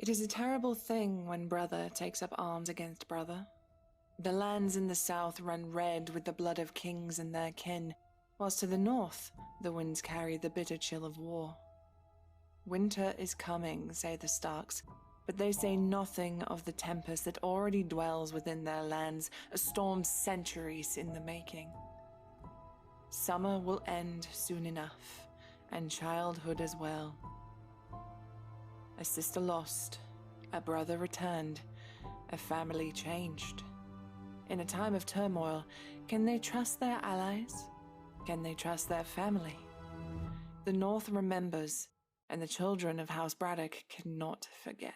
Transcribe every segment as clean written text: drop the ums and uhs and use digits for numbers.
It is a terrible thing when brother takes up arms against brother. The lands in the south run red with the blood of kings and their kin, whilst to the north the winds carry the bitter chill of war. Winter is coming, say the Starks, but they say nothing of the tempest that already dwells within their lands, a storm centuries in the making. Summer will end soon enough, and childhood as well. A sister lost, a brother returned, a family changed. In a time of turmoil, can they trust their allies? Can they trust their family? The North remembers, and the children of House Braddock cannot forget.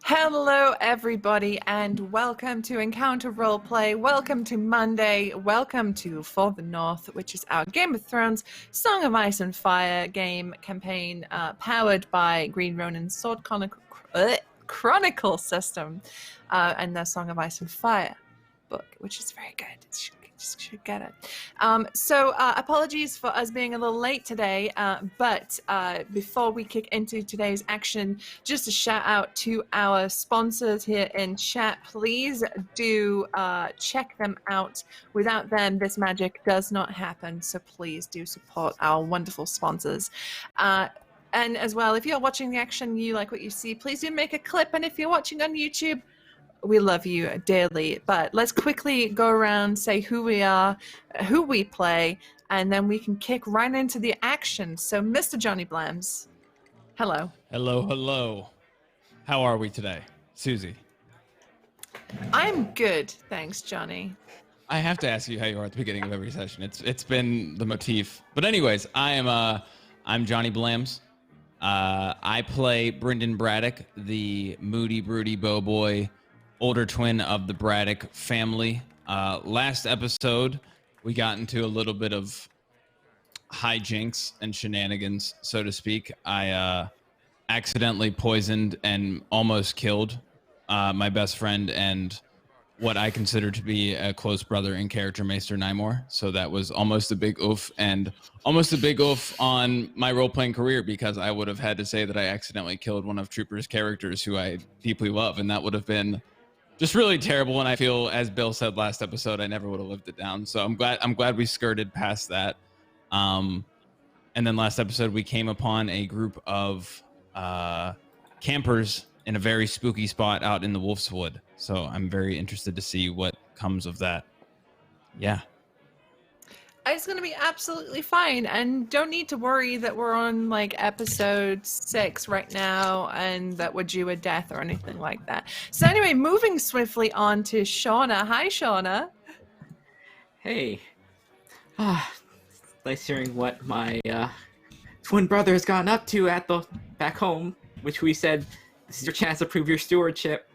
Hello everybody and welcome to Encounter Roleplay, welcome to Monday, welcome to For the North, which is our Game of Thrones Song of Ice and Fire game campaign powered by Green Ronin Sword Chronicle system and the Song of Ice and Fire book, which is very good. Should get it. So apologies for us being a little late today, but before we kick into today's action, just a shout out to our sponsors here in chat. Please do check them out. Without them, this magic does not happen. So please do support our wonderful sponsors. And as well, if you're watching the action, you like what you see, please do make a clip. And if you're watching on YouTube, we love you dearly, but let's quickly go around, say who we are, who we play, and then we can kick right into the action. So, Mr. Johnny Blams, hello. Hello, hello. How are we today, Susie? I'm good, thanks, Johnny. I have to ask you how you are at the beginning of every session. It's been the motif. But anyways, I'm Johnny Blams. I play Brynden Braddock, the moody, broody bowboy, older twin of the Braddock family. Last episode, we got into a little bit of hijinks and shenanigans, so to speak. I accidentally poisoned and almost killed my best friend and what I consider to be a close brother in character, Maester Nymore. So that was almost a big oof, and almost a big oof on my role-playing career, because I would have had to say that I accidentally killed one of Trooper's characters who I deeply love, and that would have been just really terrible. And I feel, as Bill said last episode, I never would have lived it down. So I'm glad we skirted past that. And then last episode, we came upon a group of campers in a very spooky spot out in the Wolf's Wood. So I'm very interested to see what comes of that. Yeah. It's going to be absolutely fine, and don't need to worry that we're on like episode 6 right now and that we're due a death or anything like that. So anyway, moving swiftly on to Shauna. Hi, Shauna. Hey. Nice hearing what my twin brother has gotten up to at the back home, which we said, this is your chance to prove your stewardship.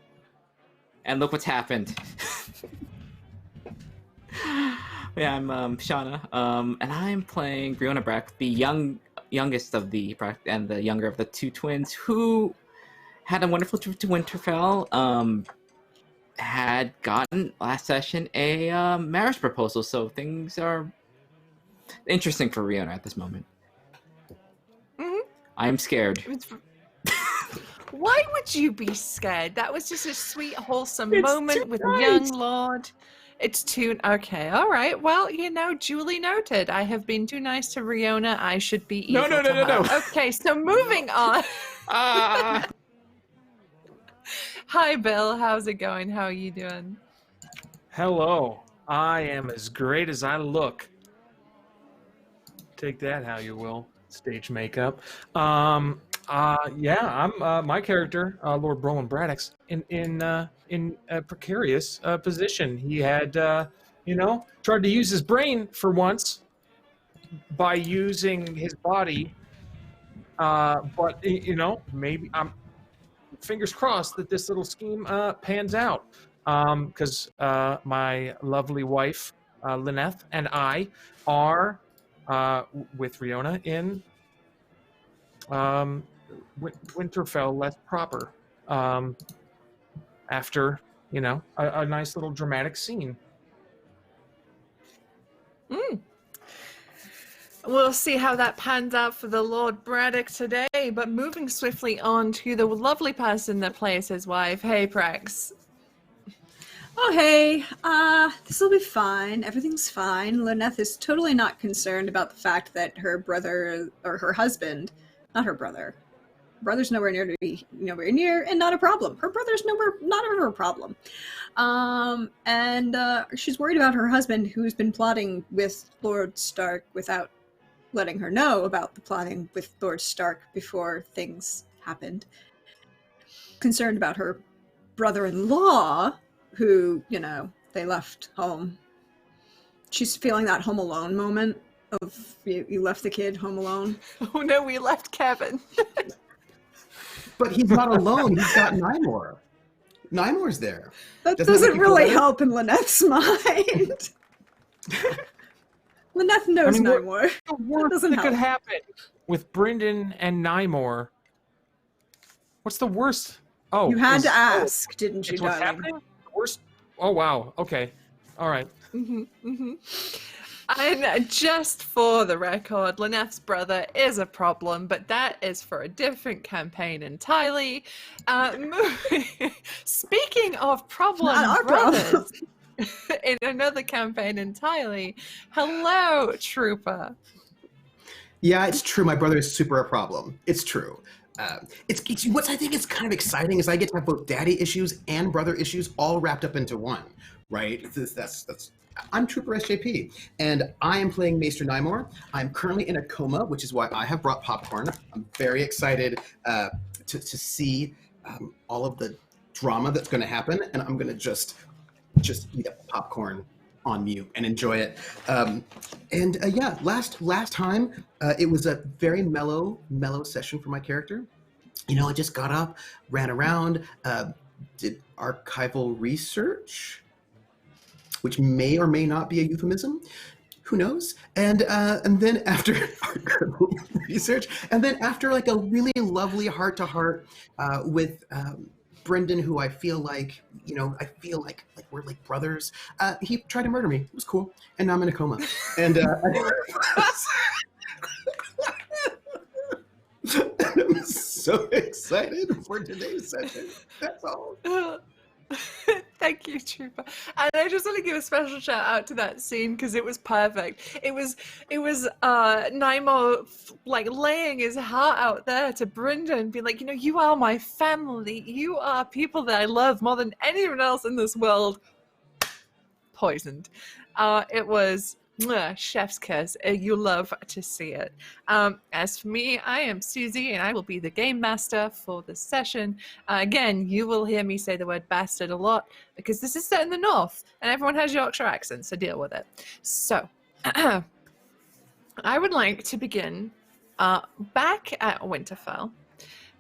And look what's happened. Yeah, I'm Shauna, and I'm playing Brollan and Lyneth, the youngest of the and the younger of the two twins, who had a wonderful trip to Winterfell. Had gotten last session a marriage proposal, so things are interesting for Riona at this moment. Mm-hmm. I'm scared. Why would you be scared? That was just a sweet, wholesome moment with nice. a young lord. It's too... Okay, all right. Well, duly noted. I have been too nice to Riona. I should be evil to her. No. Okay, so moving on. Hi, Bill. How's it going? How are you doing? Hello. I am as great as I look. Take that how you will. Stage makeup. I'm my character, Lord Brollan Braddock's in a precarious position. He had, tried to use his brain for once, by using his body. But maybe I'm fingers crossed that this little scheme pans out. Because my lovely wife, Lyneth, and I are with Riona in Winterfell less proper. After, a nice little dramatic scene. We'll see how that pans out for the Lord Braddock today, but moving swiftly on to the lovely person that plays his wife. Hey, Prex. Oh, hey, this will be fine. Everything's fine. Lyneth is totally not concerned about the fact that her brother, or her husband, not her brother. Brother's nowhere near, and not a problem. Her brother's not her problem. And she's worried about her husband, who's been plotting with Lord Stark without letting her know about the plotting with Lord Stark before things happened. Concerned about her brother-in-law, who, they left home. She's feeling that home alone moment of you left the kid home alone. Oh no, we left Kevin. But he's not alone. He's got Nymor. Nymor's there. That doesn't really help in Lyneth's mind. Lyneth knows Nymor. The worst that could happen with Brynden and Nymor. What's the worst? Oh, you had to ask, didn't you, what's darling? happening? The worst? Oh, wow. Okay. All right. And just for the record, Lyneth's brother is a problem, but that is for a different campaign entirely. Speaking of problem brothers, in another campaign entirely, hello, Trooper. Yeah, it's true. My brother is super a problem. It's true. It's what I think is kind of exciting is I get to have both daddy issues and brother issues all wrapped up into one, right? I'm Trooper SJP, and I am playing Maester Nymore. I'm currently in a coma, which is why I have brought popcorn. I'm very excited to see all of the drama that's going to happen, and I'm going to just eat up popcorn on mute and enjoy it. Last time it was a very mellow session for my character. I just got up, ran around, did archival research, which may or may not be a euphemism. Who knows? And then after archival research, and then after like a really lovely heart-to-heart with Brynden, who I feel like we're like brothers. He tried to murder me. It was cool, and now I'm in a coma. And I'm so excited for today's session. That's all. Thank you, Trooper. And I just want to give a special shout out to that scene because it was perfect. It was Nymor like laying his heart out there to Brynden, being like, you are my family. You are people that I love more than anyone else in this world. Poisoned. It was chef's kiss. You love to see it. As for me, I am Susie, and I will be the game master for this session. Again, you will hear me say the word bastard a lot because this is set in the north, and everyone has Yorkshire accents, so deal with it. So, I would like to begin back at Winterfell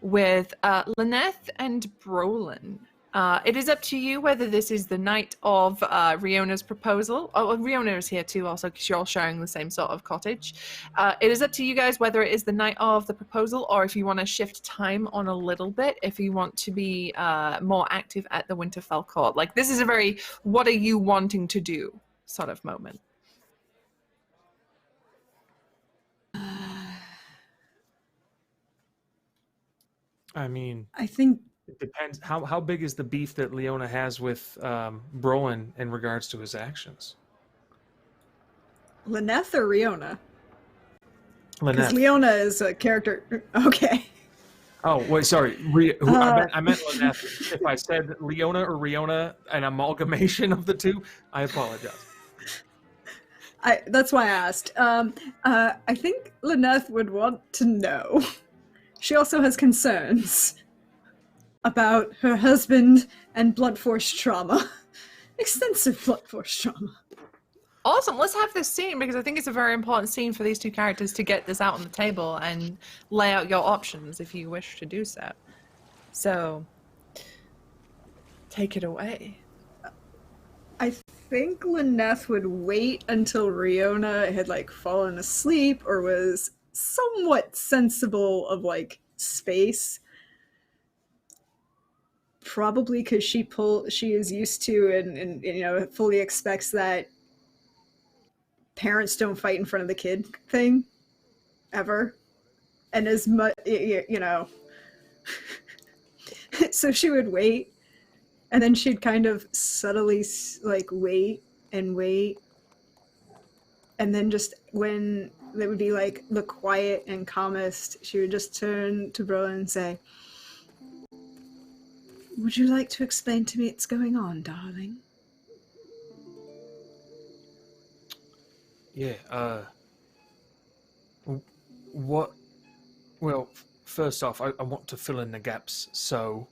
with Lyneth and Brollan. It is up to you whether this is the night of Riona's proposal. Oh, Riona is here too also because you're all sharing the same sort of cottage. It is up to you guys whether it is the night of the proposal or if you want to shift time on a little bit, if you want to be more active at the Winterfell court. Like, this is a very what are you wanting to do sort of moment. I mean, I think it depends. How big is the beef that Leona has with Brollan in regards to his actions? Lyneth or Riona? Because Lyneth. Leona is a character. Okay. Oh, wait, sorry. I meant Lyneth. If I said Leona or Riona, an amalgamation of the two, I apologize. That's why I asked. I think Lyneth would want to know. She also has concerns about her husband and blood force trauma. Extensive blood force trauma. Awesome. Let's have this scene because I think it's a very important scene for these two characters to get this out on the table and lay out your options if you wish to do so. So, take it away. I think Lyneth would wait until Riona had like fallen asleep or was somewhat sensible of like space. Probably because she is used to and you know fully expects that parents don't fight in front of the kid thing ever, and as much you know. So she would wait, and then she'd kind of subtly like wait, and then just when it would be like the quiet and calmest, she would just turn to Brollan and say, "Would you like to explain to me what's going on, darling?" Yeah, what? Well, first off, I want to fill in the gaps, so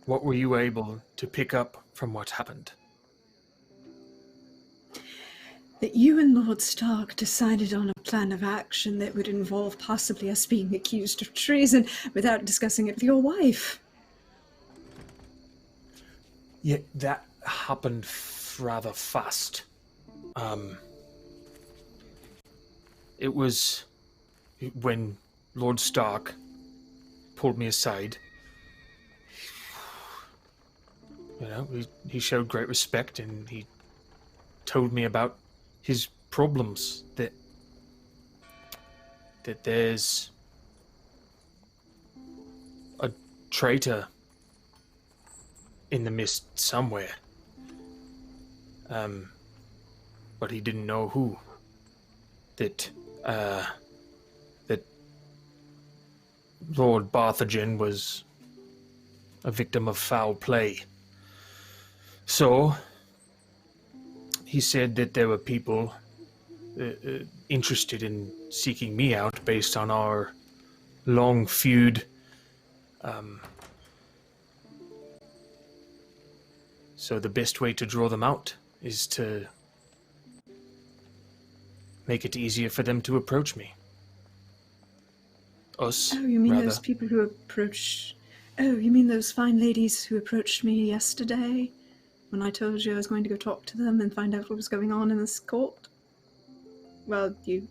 what were you able to pick up from what happened? That you and Lord Stark decided on a plan of action that would involve possibly us being accused of treason without discussing it with your wife. Yeah, that happened rather fast. It was when Lord Stark pulled me aside. You know, he showed great respect and he told me about his problems, that there's a traitor in the mist somewhere. But he didn't know who. That Lord Barthagen was a victim of foul play. So, he said that there were people interested in seeking me out based on our long feud. So the best way to draw them out is to make it easier for them to approach me. Us, Oh, you mean rather. those people who approach... Oh, you mean those fine ladies who approached me yesterday when I told you I was going to go talk to them and find out what was going on in this court? Well, you...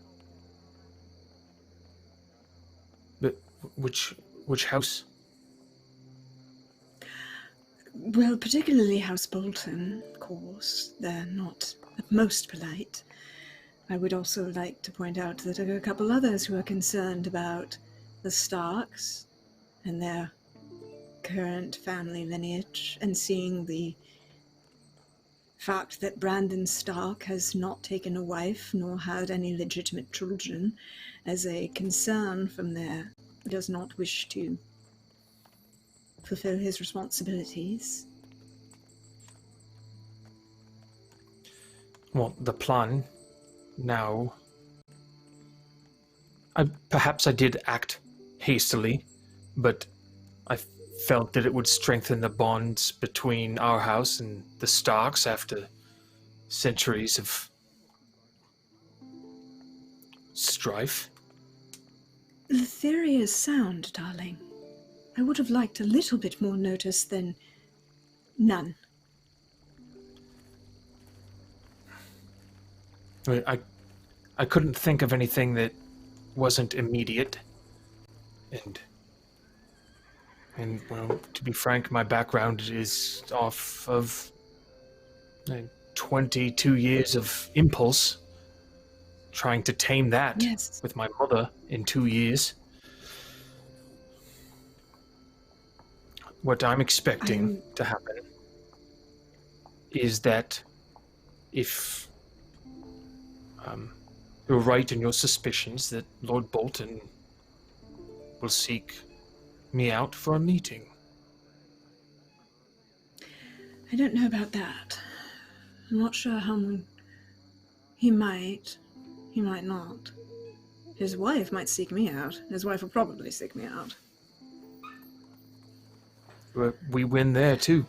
But which house? Well, particularly House Bolton, of course. They're not the most polite. I would also like to point out that there are a couple others who are concerned about the Starks and their current family lineage, and seeing the fact that Brandon Stark has not taken a wife nor had any legitimate children as a concern from there, does not wish to fulfill his responsibilities. Well, the plan now... Perhaps I did act hastily, but I felt that it would strengthen the bonds between our house and the Starks after centuries of strife. The theory is sound, darling. I would have liked a little bit more notice than none. I couldn't think of anything that wasn't immediate. And well, to be frank, my background is off of 22 years of impulse, trying to tame that with my mother in 2 years. What I'm expecting to happen is that if you're right in your suspicions that Lord Bolton will seek me out for a meeting. I don't know about that. I'm not sure how long. He might not. His wife might seek me out. His wife will probably seek me out. We win there too.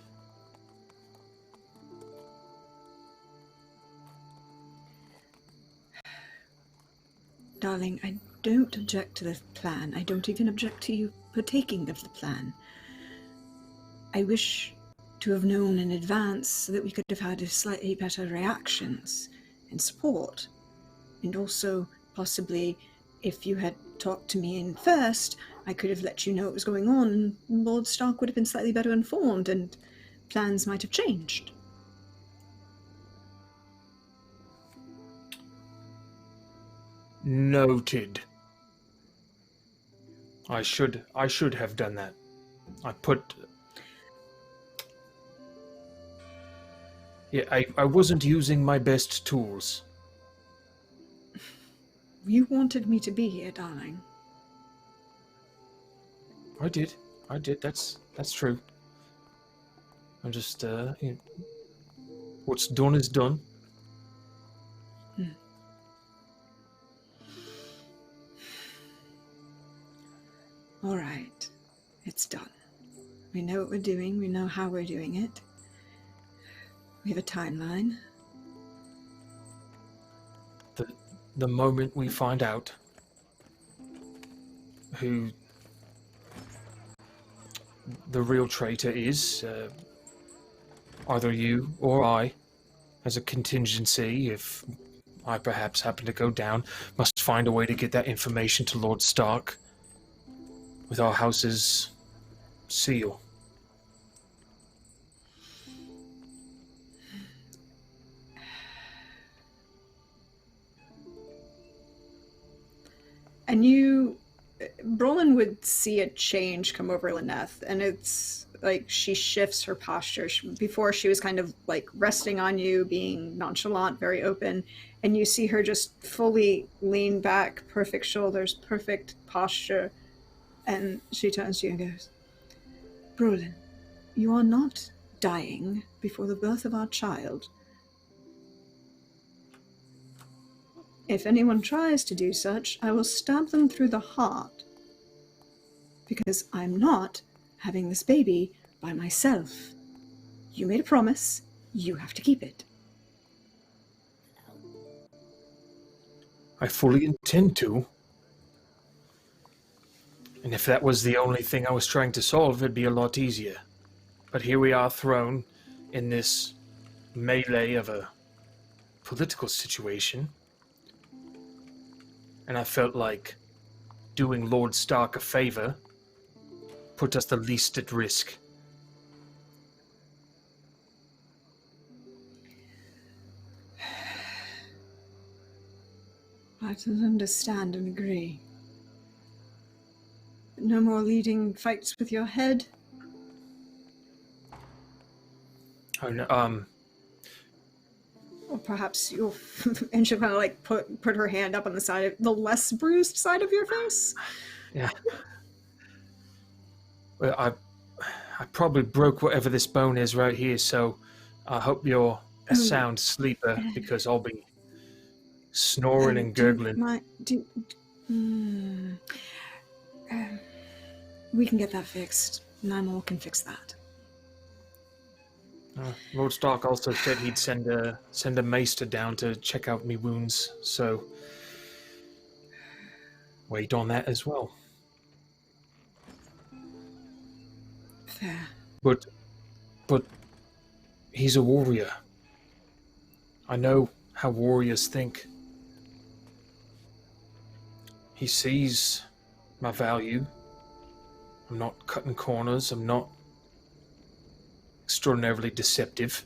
Darling, I don't object to the plan. I don't even object to you partaking of the plan. I wish to have known in advance so that we could have had a slightly better reactions and support. And also, possibly, if you had talked to me in first, I could have let you know what was going on, and Lord Stark would have been slightly better informed, and plans might have changed. Noted. I should have done that. I wasn't using my best tools. You wanted me to be here, darling. I did. That's true. I'm just what's done is done. All right, it's done. We know what we're doing. We know how we're doing it. We have a timeline. The moment we find out who the real traitor is, either you or I, as a contingency, if I perhaps happen to go down, must find a way to get that information to Lord Stark with our house's seal. And Brollan would see a change come over Lyneth, and it's like she shifts her posture. Before she was kind of like resting on you, being nonchalant, very open, and you see her just fully lean back, perfect shoulders, perfect posture, and she turns to you and goes, Brollan, you are not dying before the birth of our child. If anyone tries to do such, I will stab them through the heart. Because I'm not having this baby by myself. You made a promise. You have to keep it. I fully intend to. And if that was the only thing I was trying to solve, it'd be a lot easier. But here we are thrown in this melee of a political situation. And I felt like doing Lord Stark a favor put us the least at risk. I don't understand and agree. No more leading fights with your head? Oh, no, Or perhaps you'll... and she'll kind of like put her hand up on the side of the less bruised side of your face? Yeah. Well, I probably broke whatever this bone is right here, so I hope you're a sound sleeper, because I'll be snoring and gurgling. We can get that fixed. Nymor can fix that. Lord Stark also said he'd send a maester down to check out me wounds, so wait on that as well. Fair. But he's a warrior. I know how warriors think. He sees my value. I'm not cutting corners. I'm not extraordinarily deceptive.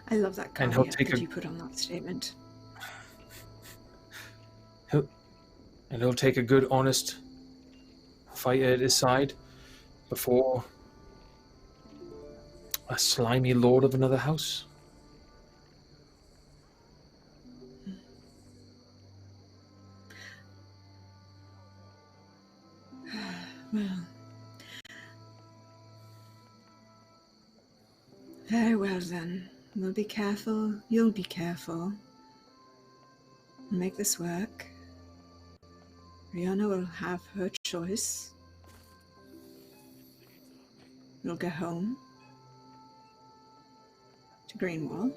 I love that And caveat that you put on that statement. He'll take a good, honest fight at his side before a slimy lord of another house. Well, very well then. We'll be careful. You'll be careful. We'll make this work. Rihanna will have her choice. We'll go home to Greenwall.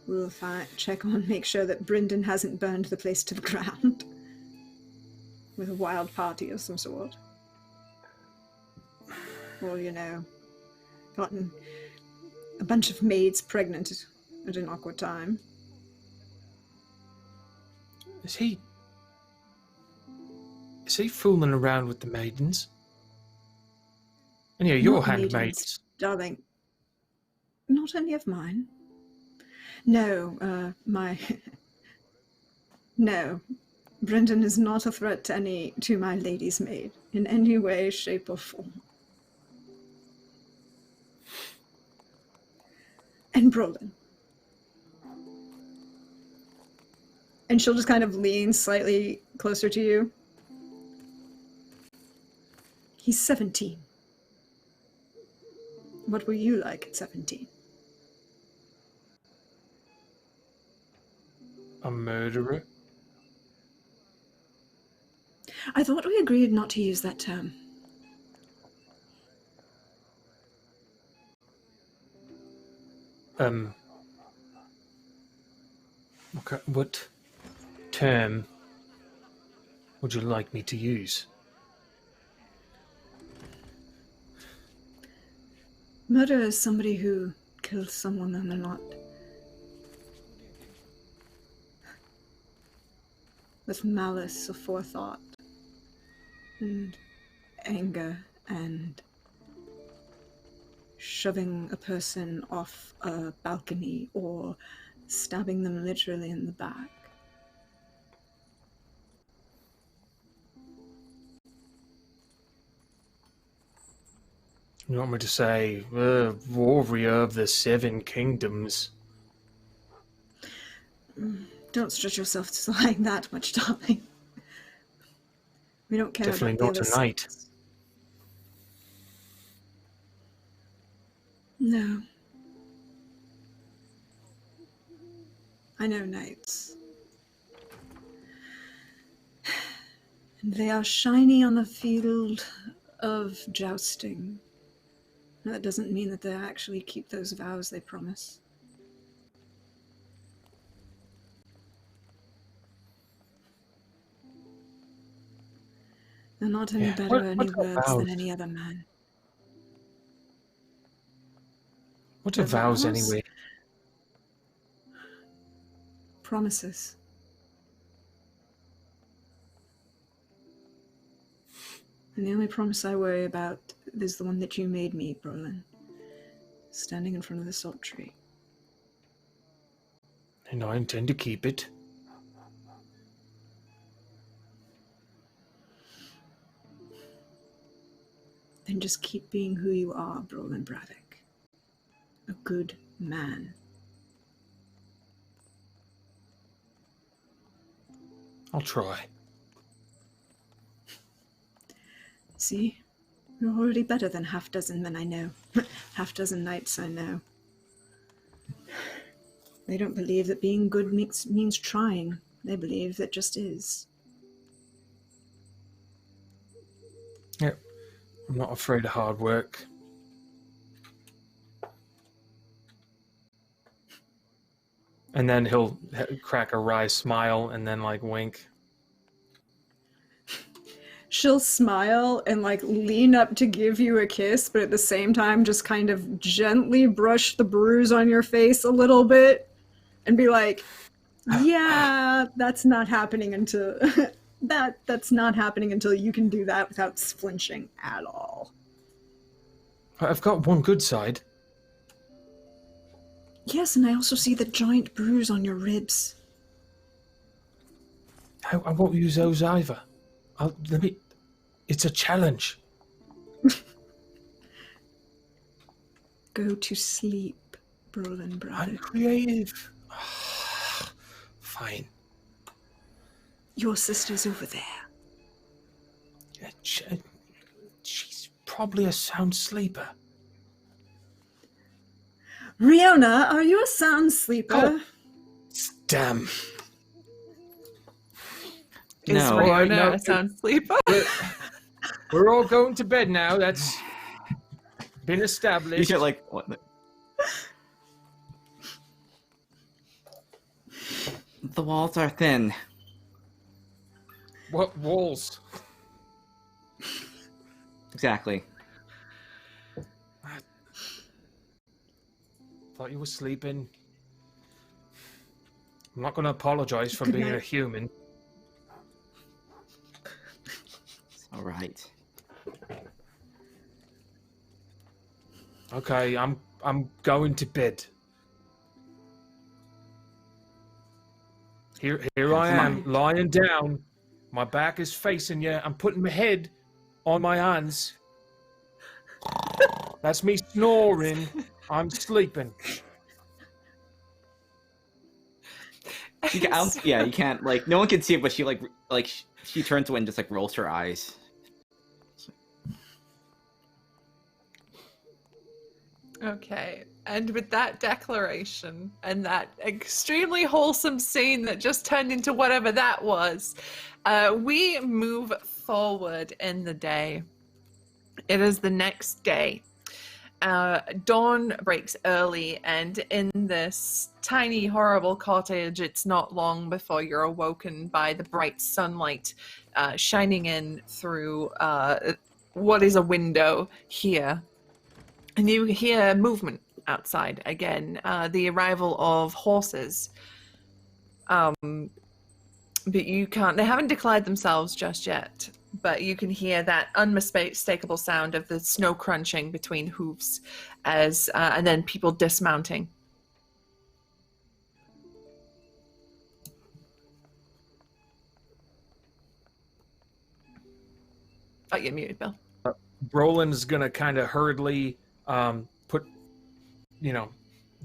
We'll check on, make sure that Brynden hasn't burned the place to the ground with a wild party of some sort. Or, gotten a bunch of maids pregnant at an awkward time. Is he fooling around with the maidens? And yeah, your Not handmaids. Darling. Not any of mine. No, No. Brynden is not a threat to my lady's maid in any way, shape, or form. And Brollan. And she'll just kind of lean slightly closer to you. He's 17. What were you like at 17? A murderer? I thought we agreed not to use that term. Okay, what term would you like me to use? Murder is somebody who kills someone and they're not. With malice or forethought, and anger, and shoving a person off a balcony or stabbing them literally in the back. You want me to say, warrior of the Seven Kingdoms? Don't stretch yourself to like that much, darling. We don't care Definitely about not the other tonight. six. No. I know knights. And they are shiny on the field of jousting. That doesn't mean that they actually keep those vows they promise. They're not any better or any worse than any other man. What are vows anyway? Promises. And the only promise I worry about is the one that you made me, Brollan. Standing in front of the salt tree. And I intend to keep it. Then just keep being who you are, Brollan Braddock. A good man. I'll try. See? You're already better than half-dozen men I know. Half-dozen knights I know. They don't believe that being good means trying. They believe that just is. Yep. I'm not afraid of hard work. And then he'll crack a wry smile and then wink. She'll smile and lean up to give you a kiss, but at the same time just kind of gently brush the bruise on your face a little bit and be like, yeah, that's not happening until that's not happening until you can do that without flinching at all. I've got one good side. Yes, and I also see the giant bruise on your ribs. I won't use those either. It's a challenge. Go to sleep, Brollan Braddock. I'm creative. Fine. Your sister's over there. She's probably a sound sleeper. Riona, are you a sound sleeper? Oh. Damn. Is No. Riona a sound sleeper? We're all going to bed now. That's been established. You get what? The walls are thin. What walls? Exactly. Thought you were sleeping. I'm not going to apologize for Good being night. a human. All right. Okay, I'm going to bed. Here I am, lying down. My back is facing you. I'm putting my head on my hands. That's me snoring. I'm sleeping. You can't, like, no one can see it, but she turns away and just, like, rolls her eyes. Okay, and with that declaration and that extremely wholesome scene that just turned into whatever that was, we move forward in the day. It is the next day. Dawn breaks early, and in this tiny, horrible cottage, it's not long before you're awoken by the bright sunlight shining in through what is a window here. And you hear movement outside again, the arrival of horses. But you can't, they haven't declared themselves just yet, but you can hear that unmistakable sound of the snow crunching between hooves as, and then people dismounting. Oh, you're muted, Bill. Brollan's gonna kind of hurriedly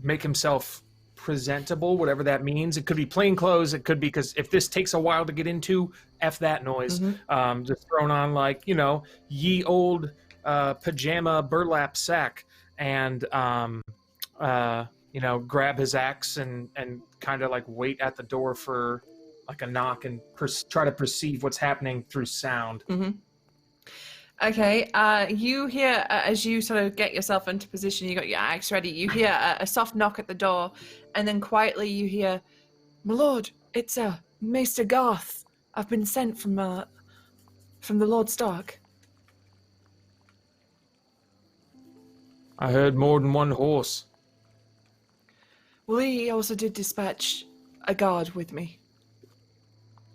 make himself presentable, whatever that means. It could be plain clothes. It could be, because if this takes a while to get into, F that noise. Mm-hmm. Just thrown on, like, ye old pajama burlap sack, and grab his axe and kind of like wait at the door for like a knock and try to perceive what's happening through sound. Mm-hmm. Okay, you hear, as you sort of get yourself into position, you got your axe ready, you hear a soft knock at the door, and then quietly you hear, "My lord, it's Maester Garth. I've been sent from the Lord Stark." I heard more than one horse. Well, he also did dispatch a guard with me.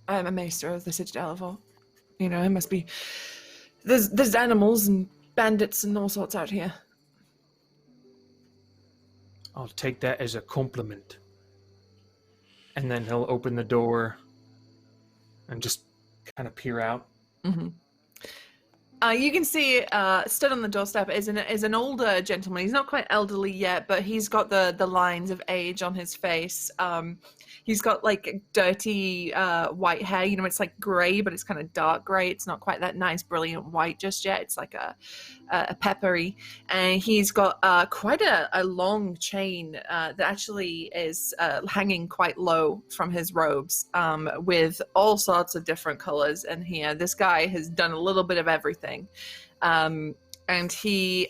I am a maester of the Citadel of it must be... There's animals and bandits and all sorts out here. I'll take that as a compliment. And then he'll open the door and just kind of peer out. Mm-hmm. You can see stood on the doorstep is an older gentleman. He's not quite elderly yet, but he's got the lines of age on his face. He's got like dirty white hair. It's like gray, but it's kind of dark gray. It's not quite that nice, brilliant white just yet. It's like a peppery. And he's got quite a long chain that actually is hanging quite low from his robes with all sorts of different colors. And here, this guy has done a little bit of everything. And he,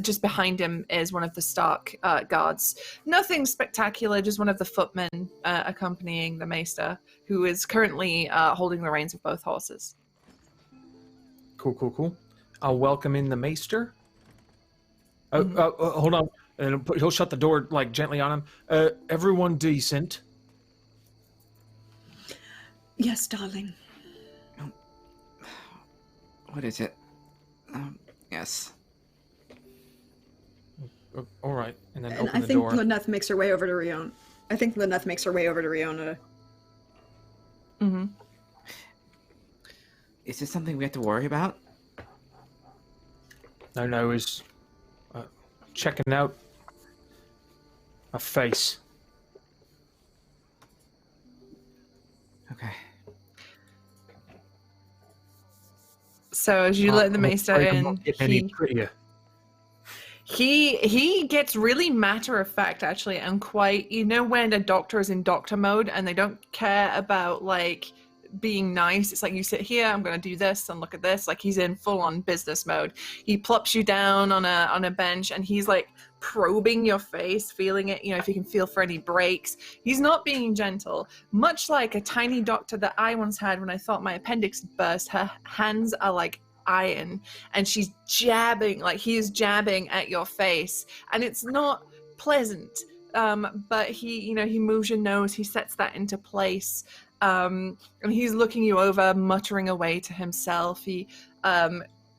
just behind him is one of the Stark guards. Nothing spectacular, just one of the footmen accompanying the maester, who is currently holding the reins of both horses. Cool. I'll welcome in the maester. Mm-hmm. Hold on. And he'll shut the door like gently on him. Everyone decent? Yes, darling. What is it? Yes. All right. And then And open I the think door. Lyneth makes her way over to Riona. Mm-hmm. Is this something we have to worry about? No, he's checking out a face. Okay. So as you let the maester in, he gets really matter of fact, actually, and quite, when a doctor is in doctor mode and they don't care about like being nice. It's like, you sit here, I'm going to do this and look at this. Like, he's in full on business mode. He plops you down on a bench, and he's like probing your face, feeling it, if you can feel for any breaks. He's not being gentle, much like a tiny doctor that I once had when I thought my appendix burst. Her hands are like iron, and she's jabbing, like he is jabbing at your face, and it's not pleasant. But he moves your nose, he sets that into place, and he's looking you over, muttering away to himself. He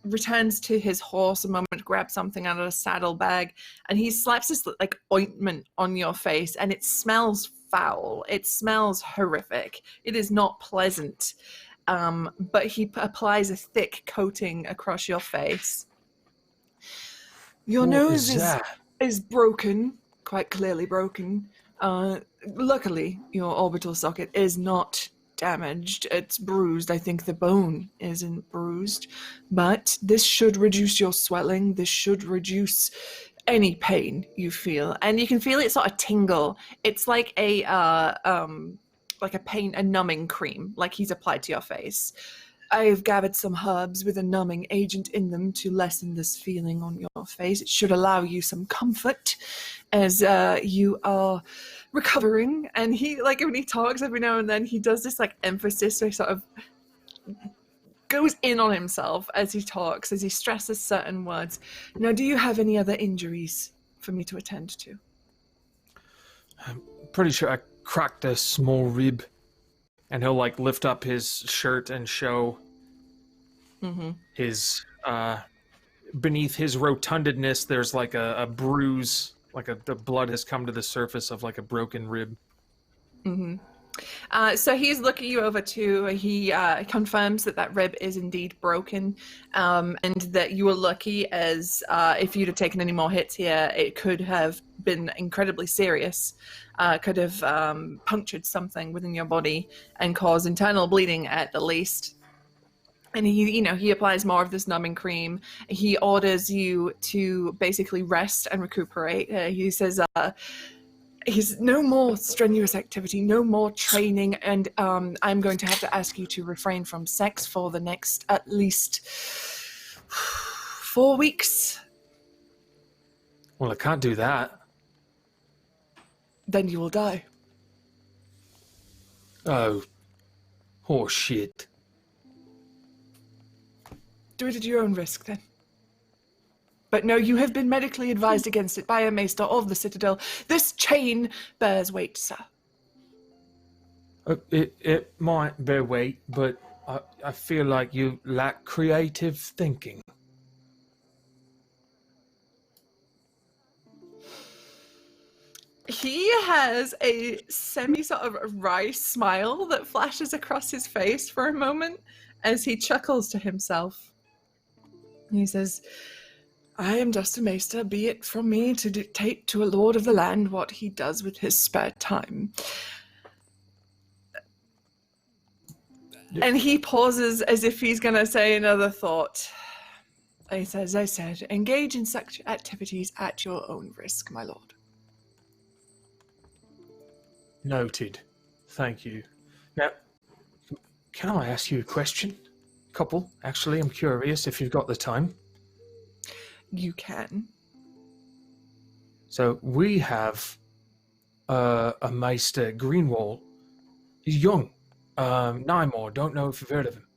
returns to his horse a moment, grabs something out of a saddlebag, and he slaps this like ointment on your face, and it smells foul. It smells horrific. It is not pleasant. But he applies a thick coating across your face. Your nose is broken, quite clearly broken. Luckily, your orbital socket is not damaged. It's bruised. I think the bone isn't bruised, but this should reduce your swelling. This should reduce any pain you feel, and you can feel it sort of tingle. It's like a numbing cream, like he's applied to your face. I've gathered some herbs with a numbing agent in them to lessen this feeling on your face. It should allow you some comfort as you are recovering. And he, like, when he talks every now and then, he does this like emphasis, so he sort of goes in on himself as he talks, as he stresses certain words. Now, do you have any other injuries for me to attend to? I'm pretty sure I cracked a small rib. And he'll like lift up his shirt and show his beneath his rotundedness. There's like a bruise, like the blood has come to the surface of like a broken rib. So he's looking you over too. He confirms that rib is indeed broken, and that you were lucky, as if you'd have taken any more hits here, it could have been incredibly serious. Could have punctured something within your body and caused internal bleeding at the least. And he applies more of this numbing cream. He orders you to basically rest and recuperate. He says, he's no more strenuous activity, no more training, and I'm going to have to ask you to refrain from sex for the next at least 4 weeks. Well, I can't do that. Then you will die. Oh shit. Do it at your own risk, then. But no, you have been medically advised against it by a maester of the Citadel. This chain bears weight, sir. It might bear weight, but I feel like you lack creative thinking. He has a sort of wry smile that flashes across his face for a moment as he chuckles to himself. He says, I am just a maester, be it from me to dictate to a lord of the land what he does with his spare time. And he pauses as if he's going to say another thought. He says, I said, engage in such activities at your own risk, my lord. Noted. Thank you. Now, can I ask you a question? Couple, actually. I'm curious if you've got the time. You can. So we have a Maester Greenwall. He's young. Nymor, don't know if you've heard of him.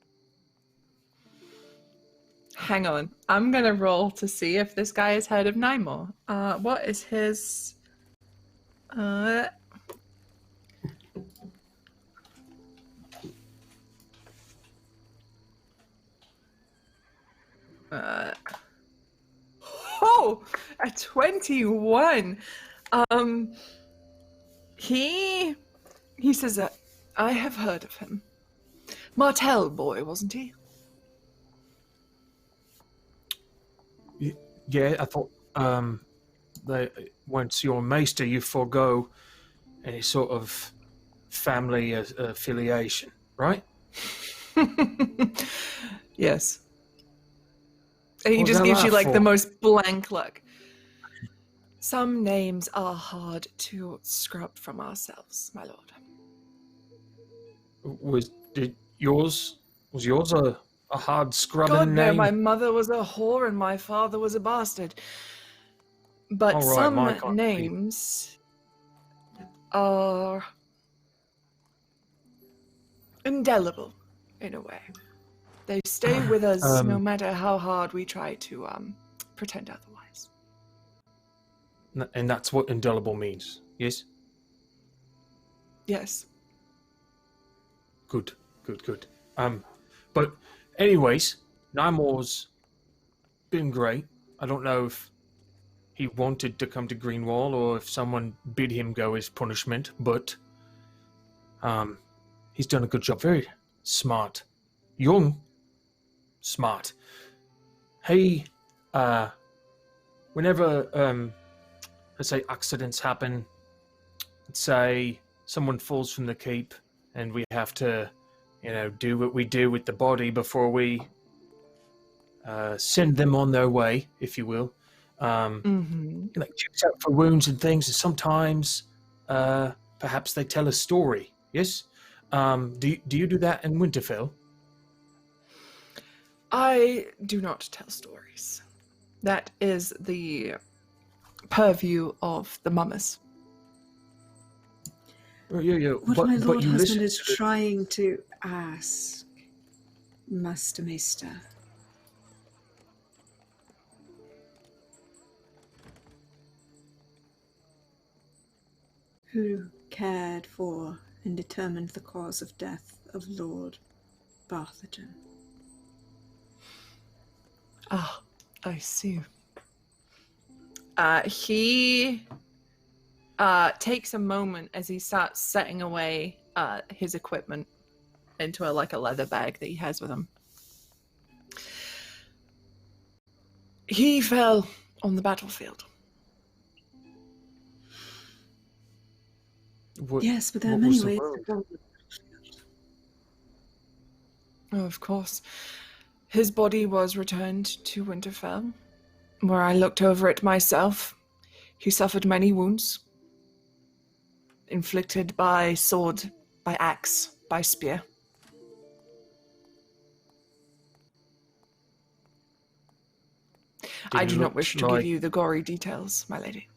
Hang on. I'm going to roll to see if this guy has heard of Nymor. What is his... a 21. He says that I have heard of him. Martell boy, wasn't he? Yeah, I thought once you're Maester, you forego any sort of family affiliation, right? Yes. And he What just was gives that you like for? the most blank look. Some names are hard to scrub from ourselves, my lord. yours a hard scrubbing God, no, name? my mother was a whore and my father was a bastard. But All right, some mine can't be. names are indelible, in a way. They stay with us no matter how hard we try to pretend otherwise. And that's what indelible means, yes? Yes. Good. But anyways, Nymor's been great. I don't know if he wanted to come to Greenwall or if someone bid him go as punishment, but he's done a good job. Very smart. Young. Smart. Hey, whenever, let's say accidents happen, let's say someone falls from the keep and we have to, do what we do with the body before we send them on their way, if you will. Like checks out for wounds and things, and sometimes perhaps they tell a story. Yes. Do you do that in Winterfell? I do not tell stories. That is the purview of the mummers. Yeah. What but, my but lord you husband listen is to trying to ask, Master, who cared for and determined the cause of death of Lord Barthagen. Ah, I see. He takes a moment as he starts setting away his equipment into a leather bag that he has with him. He fell on the battlefield. Yes, but there are many ways to go. Oh, of course. His body was returned to Winterfell, where I looked over it myself. He suffered many wounds, inflicted by sword, by axe, by spear. I do not wish to give you the gory details, my lady.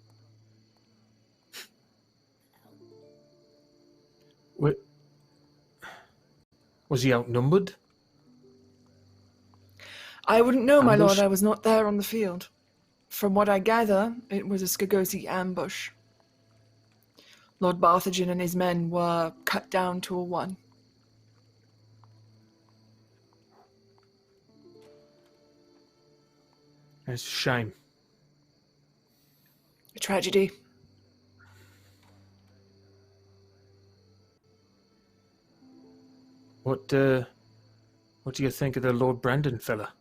Was he outnumbered? I wouldn't know, my lord. Ambush? I was not there on the field. From what I gather, it was a Skagosi ambush. Lord Barthagen and his men were cut down to a one. It's a shame. A tragedy. What do you think of the Lord Brynden fella?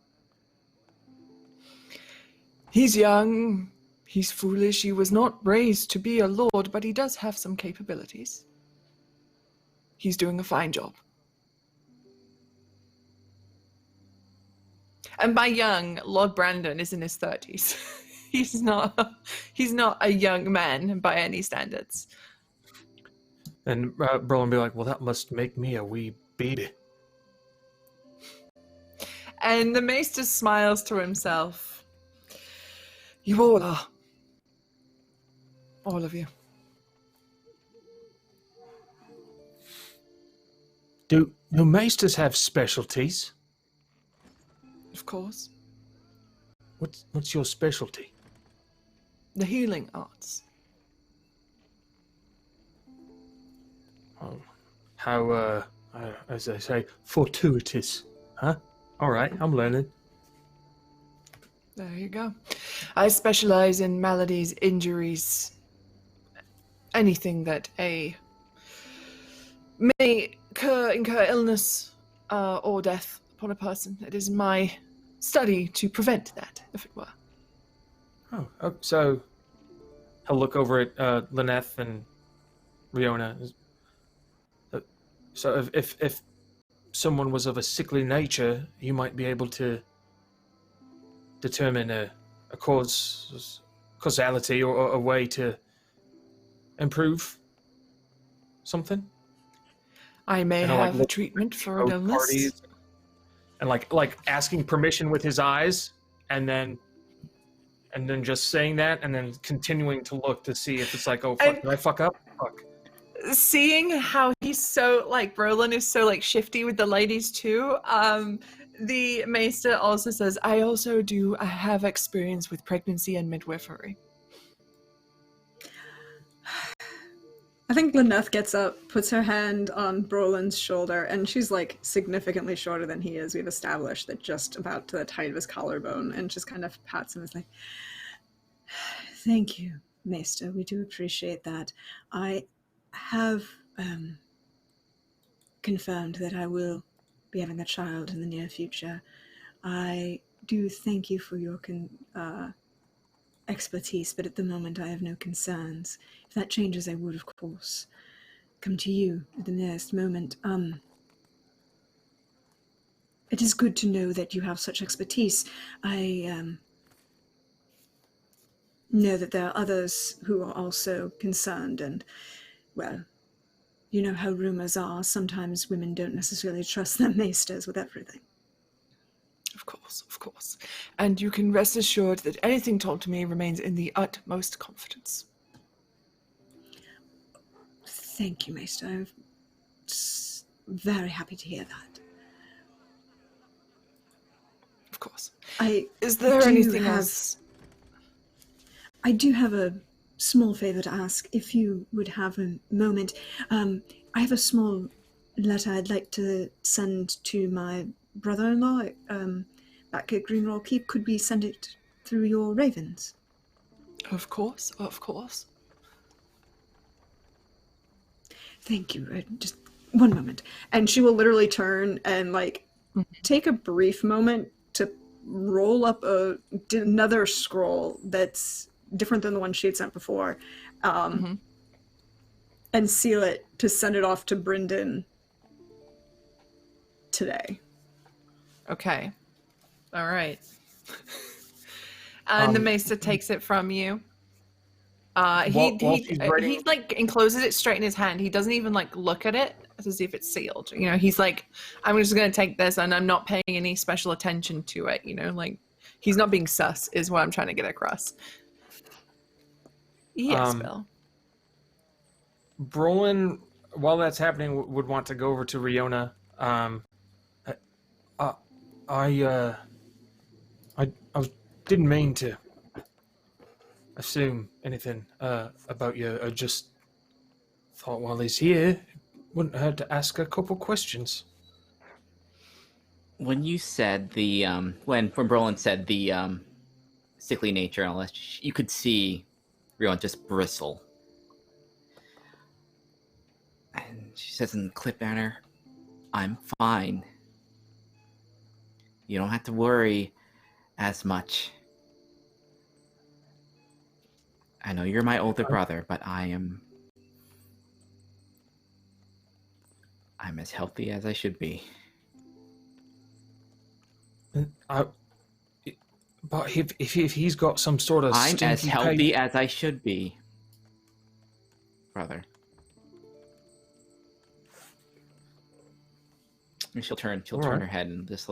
He's young, he's foolish, he was not raised to be a lord, but he does have some capabilities. He's doing a fine job. And by young, Lord Brynden is in his 30s. He's not a young man by any standards. And Brollan be like, well, that must make me a wee baby. And the maester smiles to himself. You all are. All of you. Do maesters have specialties? Of course. What's your specialty? The healing arts. Oh, how, as they say, fortuitous, huh? All right, I'm learning. There you go. I specialize in maladies, injuries, anything that may incur illness or death upon a person. It is my study to prevent that, if it were. Oh, so he'll look over at Lyneth and Riona. So if someone was of a sickly nature, you might be able to determine a causality or a way to improve something? I may And, like, have a treatment for both an illness. parties, and like asking permission with his eyes, and then just saying that, and then continuing to look to see if it's like, oh fuck, And- did I fuck up? Fuck. Seeing how he's so like Brollan is so like shifty with the ladies too, the maester also says, I have experience with pregnancy and midwifery. I think Lyneth gets up, puts her hand on Brollan's shoulder, and she's like significantly shorter than he is. We've established that, just about to the height of his collarbone, and just kind of pats him. Is like, "Thank you, Maester. We do appreciate that. I have confirmed that I will be having a child in the near future. I do thank you for your expertise, but at the moment I have no concerns. If that changes, I would, of course, come to you at the nearest moment. It is good to know that you have such expertise. I know that there are others who are also concerned, and, well, you know how rumors are. Sometimes women don't necessarily trust their maesters with everything. Of course, of course. And you can rest assured that anything told to me remains in the utmost confidence. Thank you, Maester. I'm very happy to hear that. Of course. I Is there do anything have- else? I do have a small favor to ask, if you would have a moment. I have a small letter I'd like to send to my brother-in-law back at Greenroll Keep. Could we send it through your ravens? Of course, of course. Thank you. Just one moment. And she will literally turn and take a brief moment to roll up another scroll that's different than the one she had sent before, and seal it to send it off to Brynden today. Okay. All right. And the maester takes it from you. He like encloses it straight in his hand. He doesn't even look at it to see if it's sealed. He's like, I'm just going to take this and I'm not paying any special attention to it. He's not being sus is what I'm trying to get across. Yes, Bill. Brollan, while that's happening, would want to go over to Riona. I didn't mean to assume anything about you. I just thought while he's here, it wouldn't hurt to ask a couple questions. When you said when Brollan said the sickly nature and all that, you could see Riona just bristle. And she says in the clip banner, I'm fine. You don't have to worry as much. I know you're my older brother, but I'm as healthy as I should be. But if he's got some sort of I'm as stinky healthy as I should be, brother. And she'll turn her head and just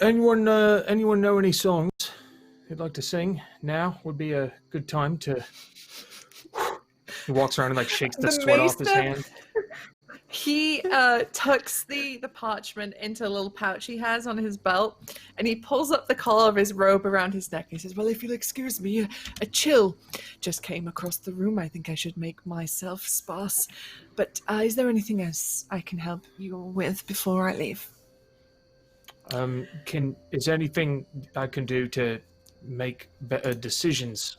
anyone know any songs you'd like to sing? Now would be a good time to. He walks around and shakes the sweat off his hand. He tucks the parchment into a little pouch he has on his belt, and he pulls up the collar of his robe around his neck. He says, well, if you'll excuse me, a chill just came across the room. I think I should make myself sparse. But is there anything else I can help you with before I leave? Is there anything I can do to make better decisions?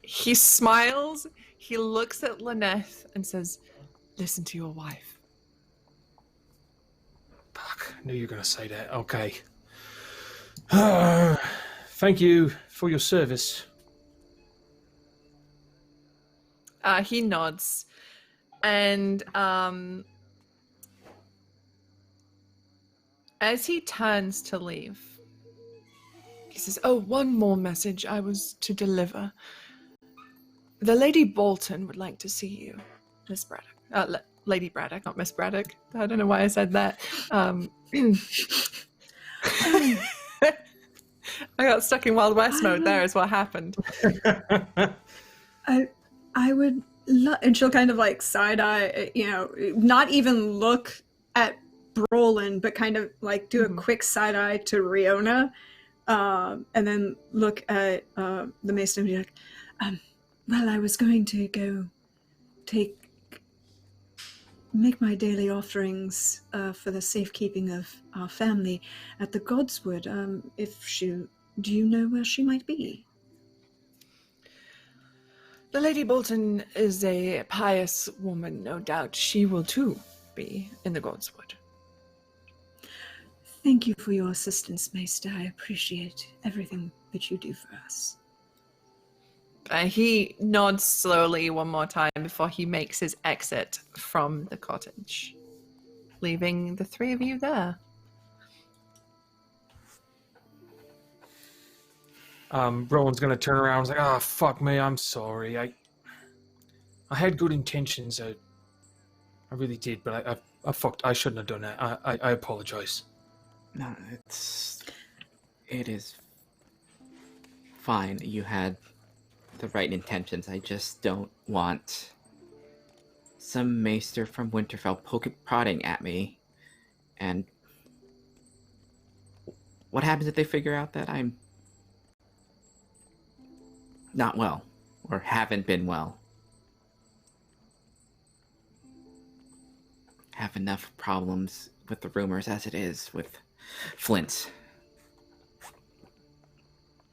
He smiles. He looks at Lyneth and says, listen to your wife. Fuck, I knew you were going to say that. Okay. Thank you for your service. He nods. And as he turns to leave, He says, "Oh, one more message I was to deliver. The Lady Bolton would like to see you, Miss Braddock. Lady Braddock, not Miss Braddock. I don't know why I said that. I got stuck in Wild West mode. There is what happened. I would love, and she'll kind of like side eye, not even look at Brollan, but kind of like do a quick side eye to Riona, and then look at the maester and be like, well, I was going to go make my daily offerings for the safekeeping of our family at the Godswood. Do you know where she might be? The Lady Bolton is a pious woman, no doubt. She will too be in the Godswood. Thank you for your assistance, Maester. I appreciate everything that you do for us. He nods slowly one more time before he makes his exit from the cottage, leaving the three of you there. Brollan's gonna turn around and say, "Ah, fuck me, I'm sorry. I had good intentions. I really did, but I fucked. I shouldn't have done that. I apologize." No, it is fine. You had the right intentions. I just don't want some maester from Winterfell prodding at me. And what happens if they figure out that I'm not well, or haven't been well? Have enough problems with the rumors as it is with Flint.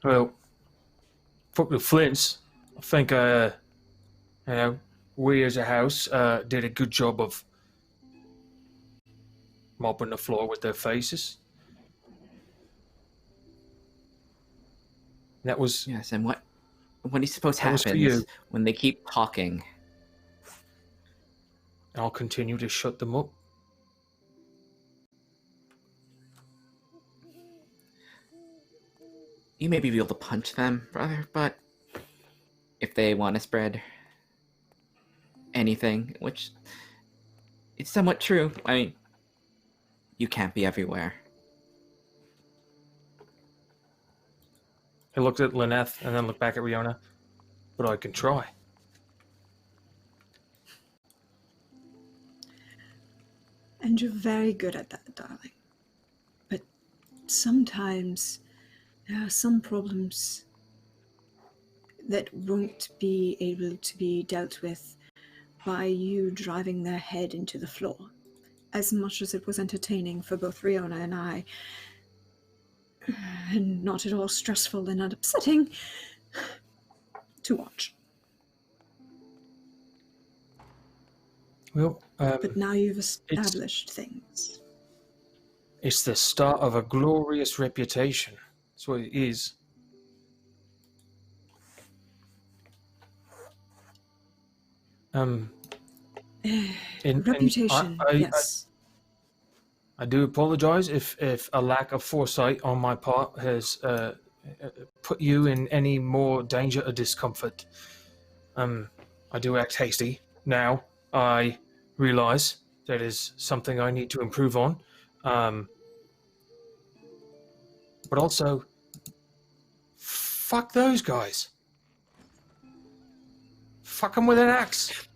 Well, fuck the Flints. I think, we as a house did a good job of mopping the floor with their faces. That was... Yes, and what do you suppose That happens was for you. when they keep talking? I'll continue to shut them up. You may be able to punch them, brother, but if they want to spread anything, which it's somewhat true, I mean, you can't be everywhere. I looked at Lyneth and then looked back at Riona. But I can try. And you're very good at that, darling. But sometimes there are some problems that won't be able to be dealt with by you driving their head into the floor. As much as it was entertaining for both Riona and I, and not at all stressful and upsetting to watch. Well, But now you've established things. It's the start of a glorious reputation. That's what it is. Reputation, yes. I do apologize if a lack of foresight on my part has put you in any more danger or discomfort. I do act hasty. Now I realize that is something I need to improve on. But also, fuck those guys. Fuck them with an axe.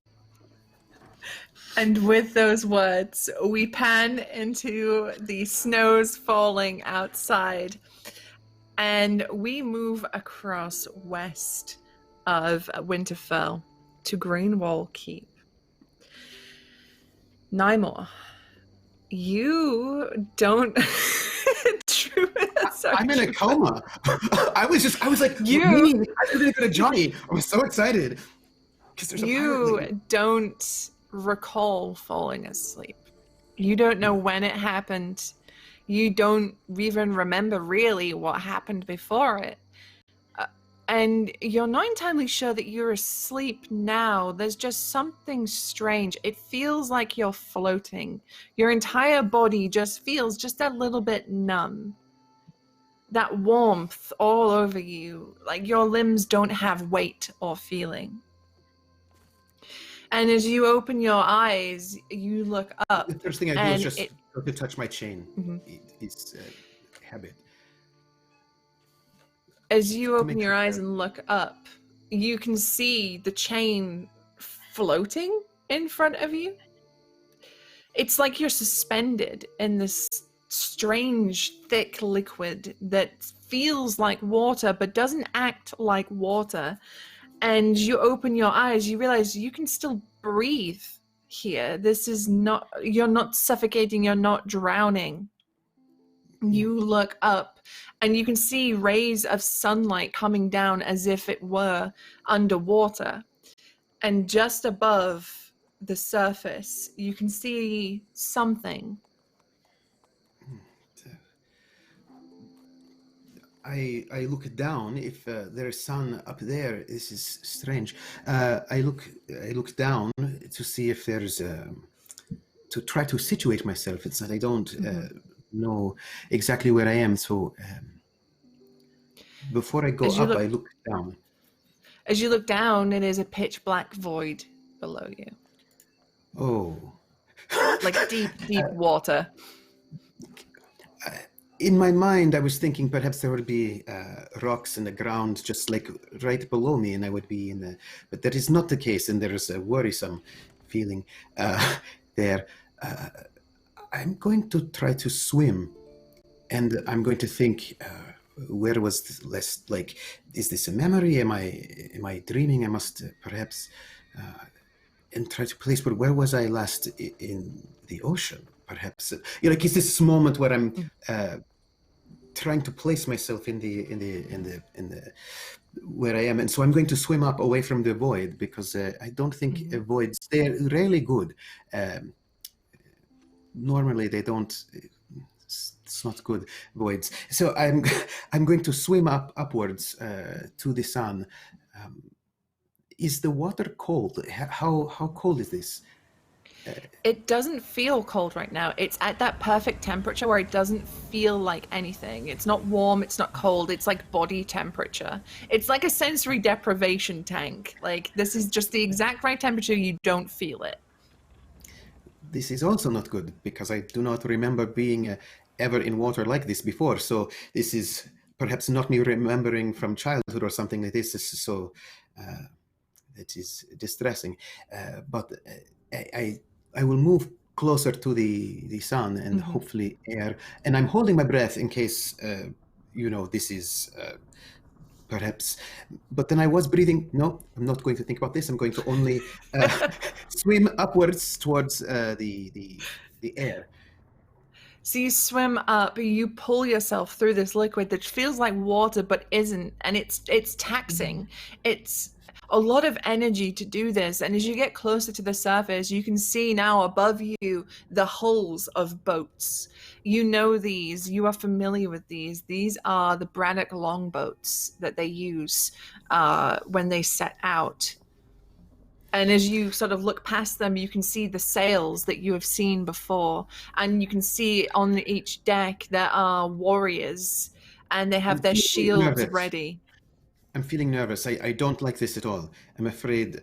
And with those words, we pan into the snows falling outside, and we move across west of Winterfell to Greenwall Keep. Nymor, you don't... Sorry, I'm in a coma. I was like, You- I was going to go to Johnny. I was so excited. 'Cause there's a pirate lady. You don't recall falling asleep. You don't know when it happened. You don't even remember really what happened before it. And you're not entirely sure that you're asleep now. There's just something strange. It feels like you're floating. Your entire body just feels just a little bit numb. that warmth all over you, like your limbs don't have weight or feeling. And as you open your eyes, you look up. The first thing I do is just go to touch my chain. Mhm. It's habit. As you open make your sure eyes that- and look up, you can see the chain floating in front of you. It's like you're suspended in this strange, thick liquid that feels like water but doesn't act like water. And you open your eyes, you realize you can still breathe here. This is not, you're not suffocating, you're not drowning. You look up and you can see rays of sunlight coming down as if it were underwater. And just above the surface, you can see something. I look down. If there is sun up there, this is strange. I look down to see if there's to try to situate myself. It's that I don't know exactly where I am. So before I go up, I look down. As you look down, it is a pitch black void below you. Oh. Like deep, deep water. In my mind, I was thinking perhaps there would be rocks in the ground just like right below me, and I would be in the... But that is not the case, and there is a worrisome feeling there. I'm going to try to swim, and I'm going to think, where was this last... Like, is this a memory? Am I dreaming? I must perhaps... and try to place, but where was I last in the ocean? Perhaps, like, it's this moment where I'm trying to place myself in the where I am, and so I'm going to swim up away from the void, because I don't think voids, they're really good. Normally they don't. It's not good, voids. So I'm going to swim upwards to the sun. Is the water cold? How cold is this? It doesn't feel cold right now. It's at that perfect temperature where it doesn't feel like anything. It's not warm, it's not cold, it's like body temperature. It's like a sensory deprivation tank. Like, this is just the exact right temperature, you don't feel it. This is also not good, because I do not remember being ever in water like this before. So this is perhaps not me remembering from childhood or something like this. So it is distressing. But I will move closer to the sun and hopefully air. And I'm holding my breath in case, this is perhaps. But then I was breathing. No, I'm not going to think about this. I'm going to only swim upwards towards the air. So you swim up, you pull yourself through this liquid that feels like water but isn't, and it's taxing. It's a lot of energy to do this, and as you get closer to the surface, you can see now above you the hulls of boats. You know these, you are familiar with these. These are the Braddock longboats that they use when they set out. And as you sort of look past them, you can see the sails that you have seen before. And you can see on each deck there are warriors, and they have their shields ready. I'm feeling nervous. I don't like this at all. I'm afraid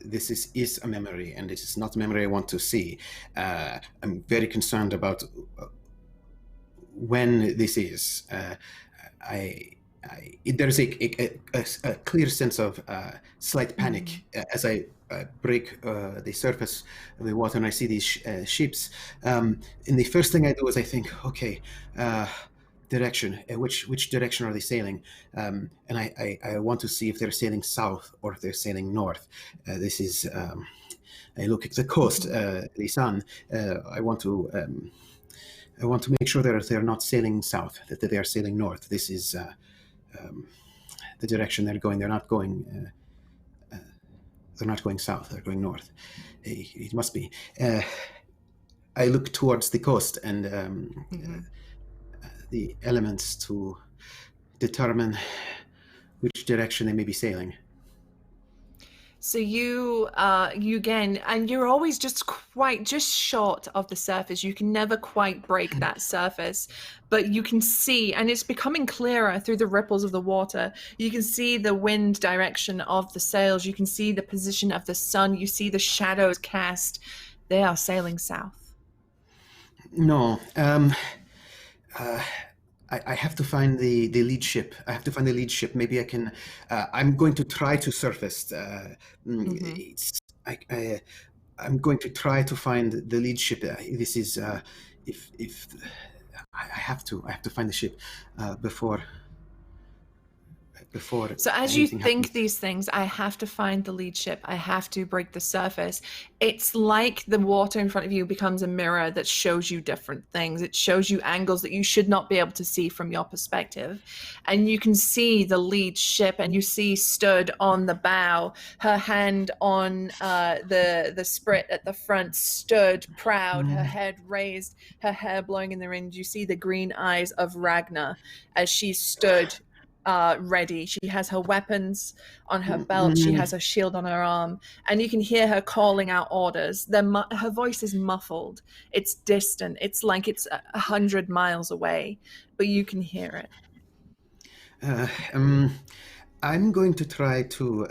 this is a memory, and this is not a memory I want to see. I'm very concerned about when this is. There's a clear sense of slight panic as I break the surface of the water and I see these ships. And the first thing I do is I think, okay, direction. Which direction are they sailing? And I want to see if they're sailing south or if they're sailing north. This is. I look at the coast, the sun. I want to make sure that they're not sailing south, that they are sailing north. This is the direction they're going. They're not going. They're not going south. They're going north. It must be. I look towards the coast and the elements to determine which direction they may be sailing. So you again, and you're always just short of the surface. You can never quite break that surface, but you can see, and it's becoming clearer through the ripples of the water. You can see the wind direction of the sails. You can see the position of the sun. You see the shadows cast. They are sailing south. No. I have to find the lead ship. I have to find the lead ship. Maybe I can. I'm going to try to surface. I'm going to try to find the lead ship. This is if I have to find the ship before. So as you anything think happens. these things, I have to find the lead ship, I have to break the surface. It's like the water in front of you becomes a mirror that shows you different things. It shows you angles that you should not be able to see from your perspective. And you can see the lead ship, and you see stood on the bow, her hand on the sprit at the front, stood proud, her head raised, her hair blowing in the wind. You see the green eyes of Ragnar as she stood ready. She has her weapons on her belt. She has a shield on her arm, and you can hear her calling out orders. Her voice is muffled. It's distant. It's like it's 100 miles away, but you can hear it. I'm going to try to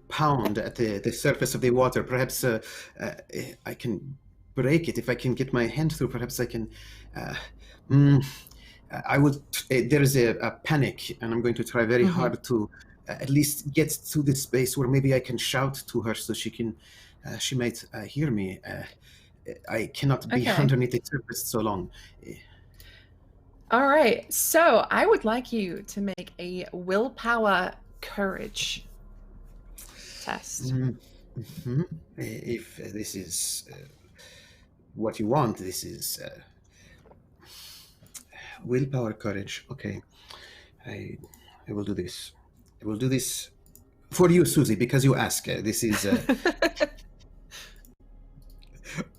pound at the surface of the water. Perhaps I can break it if I can get my hand through. Perhaps I can. I would. There is a panic, and I'm going to try very hard to at least get to this space where maybe I can shout to her so she can. She might hear me. I cannot be underneath the surface so long. All right. So I would like you to make a willpower courage test. If this is what you want, this is. Willpower, courage. Okay, I will do this. I will do this for you, Susie, because you ask. This is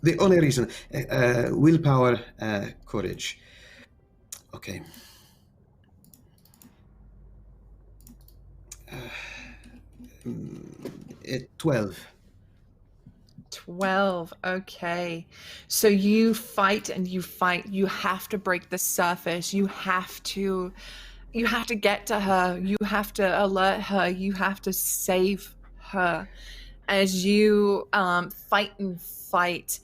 the only reason. Willpower, courage. Okay. 12. 12. Okay. So you fight and you fight. You have to break the surface. You have to get to her. You have to alert her. You have to save her. As you fight and fight,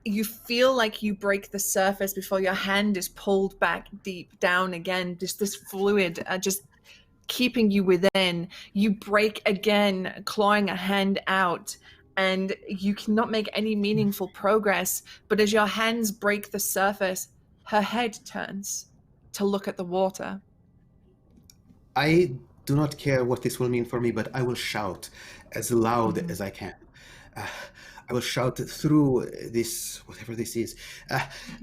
you feel like you break the surface before your hand is pulled back deep down again. Just this fluid just keeping you within. You break again, clawing a hand out, and you cannot make any meaningful progress. But as your hands break the surface, her head turns to look at the water. I do not care what this will mean for me, but I will shout as loud as I can. I will shout through this, whatever this is.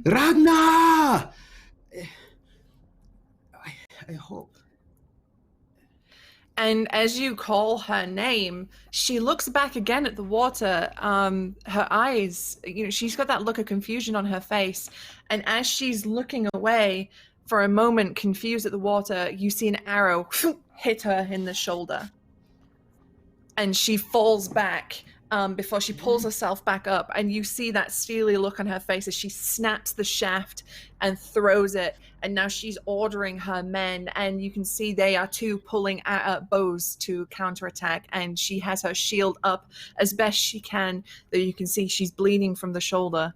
Ragnar! I hope. And as you call her name, she looks back again at the water. Her eyes, she's got that look of confusion on her face. And as she's looking away for a moment, confused at the water, you see an arrow hit her in the shoulder. And she falls back before she pulls herself back up. And you see that steely look on her face as she snaps the shaft and throws it. And now she's ordering her men, and you can see they are too pulling bows to counterattack. And she has her shield up as best she can, though you can see she's bleeding from the shoulder.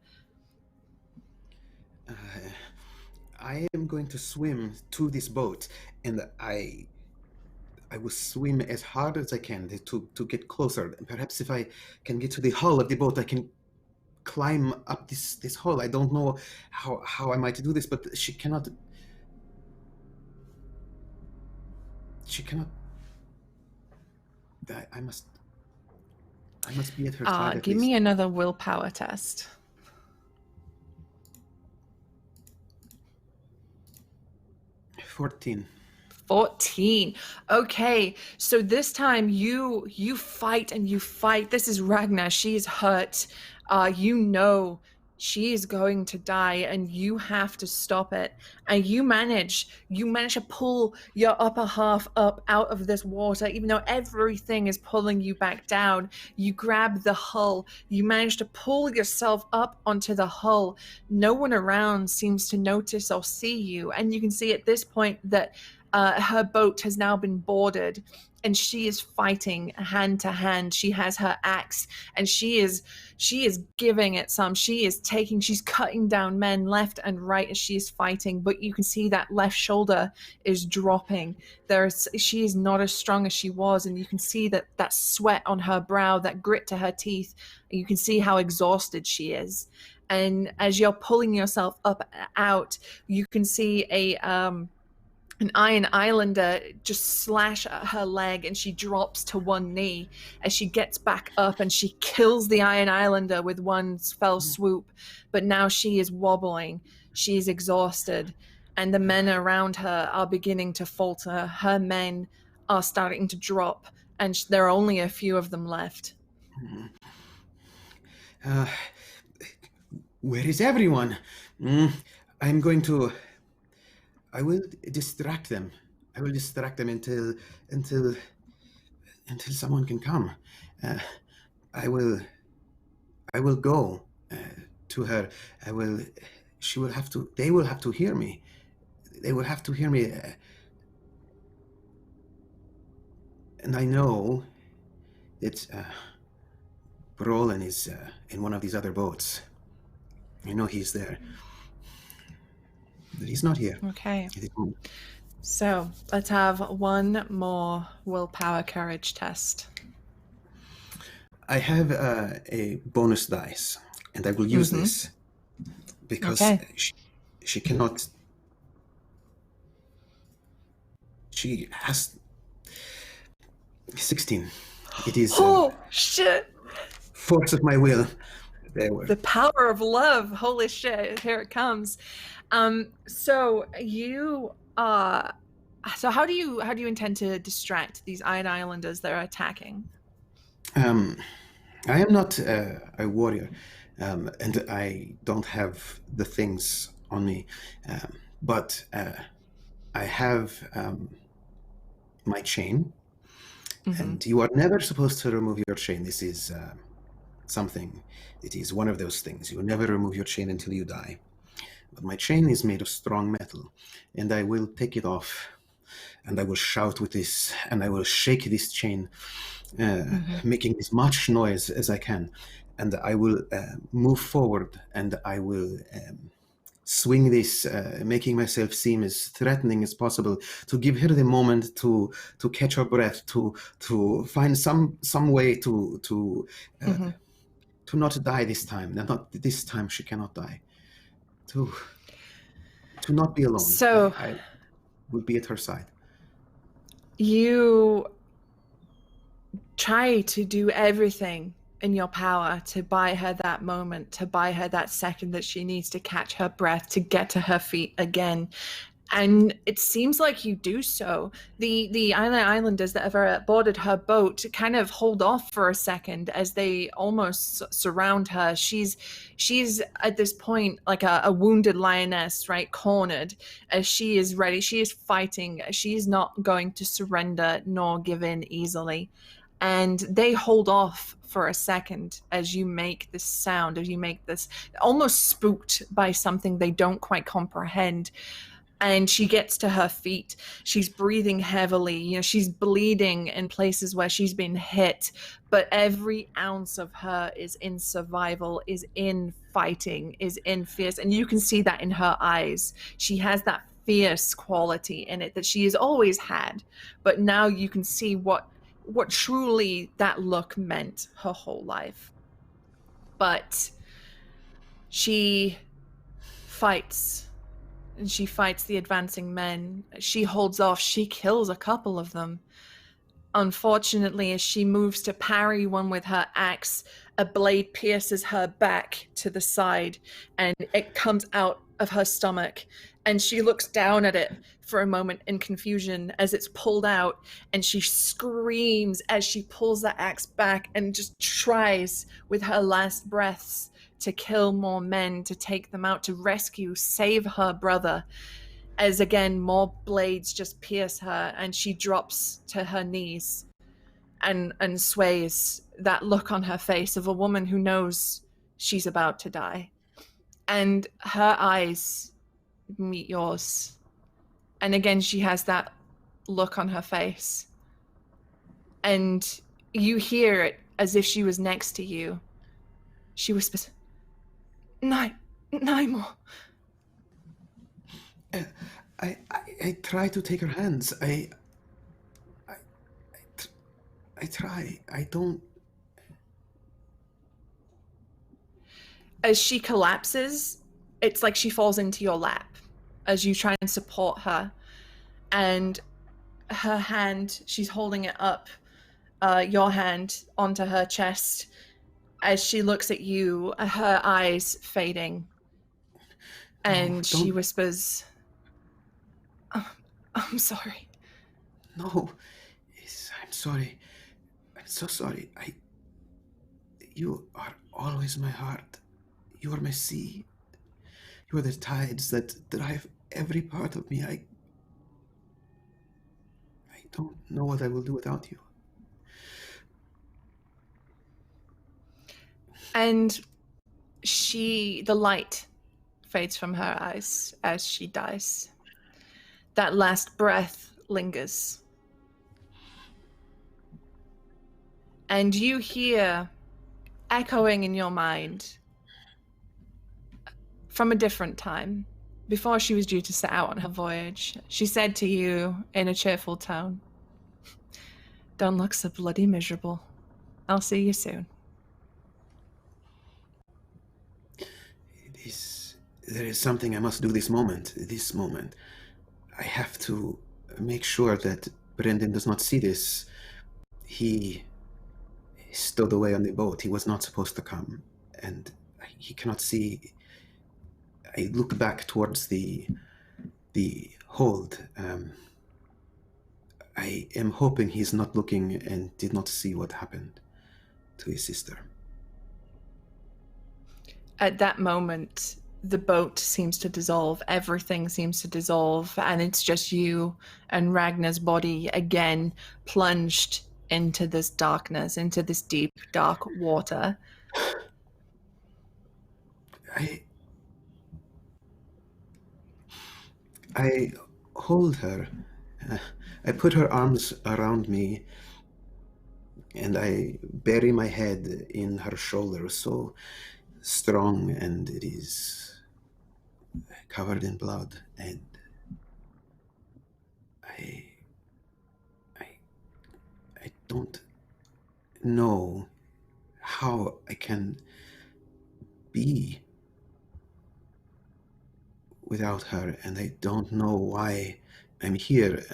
I am going to swim to this boat, and I will swim as hard as I can to get closer. And perhaps if I can get to the hull of the boat, I can climb up this hole. I don't know how I might do this, but she cannot. I must be at her side. At give least. me another willpower test. 14. 14. Okay, so this time you fight and you fight. This is Ragnar. She's hurt. she is going to die and you have to stop it. And you manage to pull your upper half up out of this water, even though everything is pulling you back down. You grab the hull, you manage to pull yourself up onto the hull. No one around seems to notice or see you, and you can see at this point that her boat has now been boarded and she is fighting hand to hand. She has her axe and she is giving it some. She's cutting down men left and right as she is fighting, but you can see that left shoulder is dropping. She is not as strong as she was, and you can see that sweat on her brow, that grit to her teeth. You can see how exhausted she is. And as you're pulling yourself up out, you can see an Iron Islander just slash at her leg, and she drops to one knee. As she gets back up and she kills the Iron Islander with one fell swoop, but now she is wobbling, she is exhausted, and the men around her are beginning to falter. Her men are starting to drop, and there are only a few of them left. Where is everyone? I will distract them. I will distract them until someone can come. I will go to her. They will have to hear me. They will have to hear me. And I know that Brollan is in one of these other boats. I know he's there. But he's not here. Okay. So let's have one more willpower courage test. I have a bonus dice, and I will use this because she cannot. She has 16. It is. Oh shit! Force of my will. There were. The power of love. Holy shit! Here it comes. So you so how do you intend to distract these Iron Islanders that are attacking? I am not a warrior, and I don't have the things on me, but I have my chain, and you are never supposed to remove your chain. This is something. It is one of those things. You never remove your chain until you die. But my chain is made of strong metal, and I will take it off, and I will shout with this, and I will shake this chain, making as much noise as I can, and I will move forward, and I will swing this, making myself seem as threatening as possible, to give her the moment to catch her breath, to find some way to not die this time. Not this time she cannot die. To not be alone. So I would be at her side. You try to do everything in your power to buy her that moment, to buy her that second that she needs to catch her breath, to get to her feet again. And it seems like you do so. The Islanders that have boarded her boat kind of hold off for a second as they almost surround her. She's at this point like a wounded lioness, right? Cornered, as she is ready. She is fighting. She's not going to surrender nor give in easily. And they hold off for a second as you make this sound, as you make this, almost spooked by something they don't quite comprehend. And she gets to her feet. She's breathing heavily. She's bleeding in places where she's been hit. But every ounce of her is in survival, is in fighting, is in fierce. And you can see that in her eyes. She has that fierce quality in it that she has always had. But now you can see what truly that look meant her whole life. But she fights. And she fights the advancing men. She holds off. She kills a couple of them. Unfortunately, as she moves to parry one with her axe, a blade pierces her back to the side, and it comes out of her stomach. And she looks down at it for a moment in confusion as it's pulled out, and she screams as she pulls the axe back and just tries with her last breaths to kill more men, to take them out, to rescue, save her brother. As again, more blades just pierce her and she drops to her knees and sways, that look on her face of a woman who knows she's about to die. And her eyes meet yours. And again, she has that look on her face. And you hear it as if she was next to you. She whispers, Nymor. I try to take her hands. I try. I don't. As she collapses, it's like she falls into your lap as you try and support her. And her hand, she's holding it up, your hand onto her chest. As she looks at you, her eyes fading. And she whispers, oh, I'm sorry. No, I'm sorry. I'm so sorry. You are always my heart. You are my sea. You are the tides that drive every part of me. I don't know what I will do without you. And the light fades from her eyes as she dies. That last breath lingers. And you hear, echoing in your mind, from a different time, before she was due to set out on her voyage, she said to you in a cheerful tone, don't look so bloody miserable. I'll see you soon. There is something I must do this moment. I have to make sure that Brynden does not see this. He stowed away on the boat. He was not supposed to come, and he cannot see. I look back towards the hold. I am hoping he's not looking and did not see what happened to his sister. At that moment, the boat seems to dissolve. Everything seems to dissolve, and it's just you and Ragnar's body again plunged into this darkness, into this deep, dark water. I hold her. I put her arms around me, and I bury my head in her shoulder, so strong, and it is covered in blood, and I don't know how I can be without her, and I don't know why I'm here,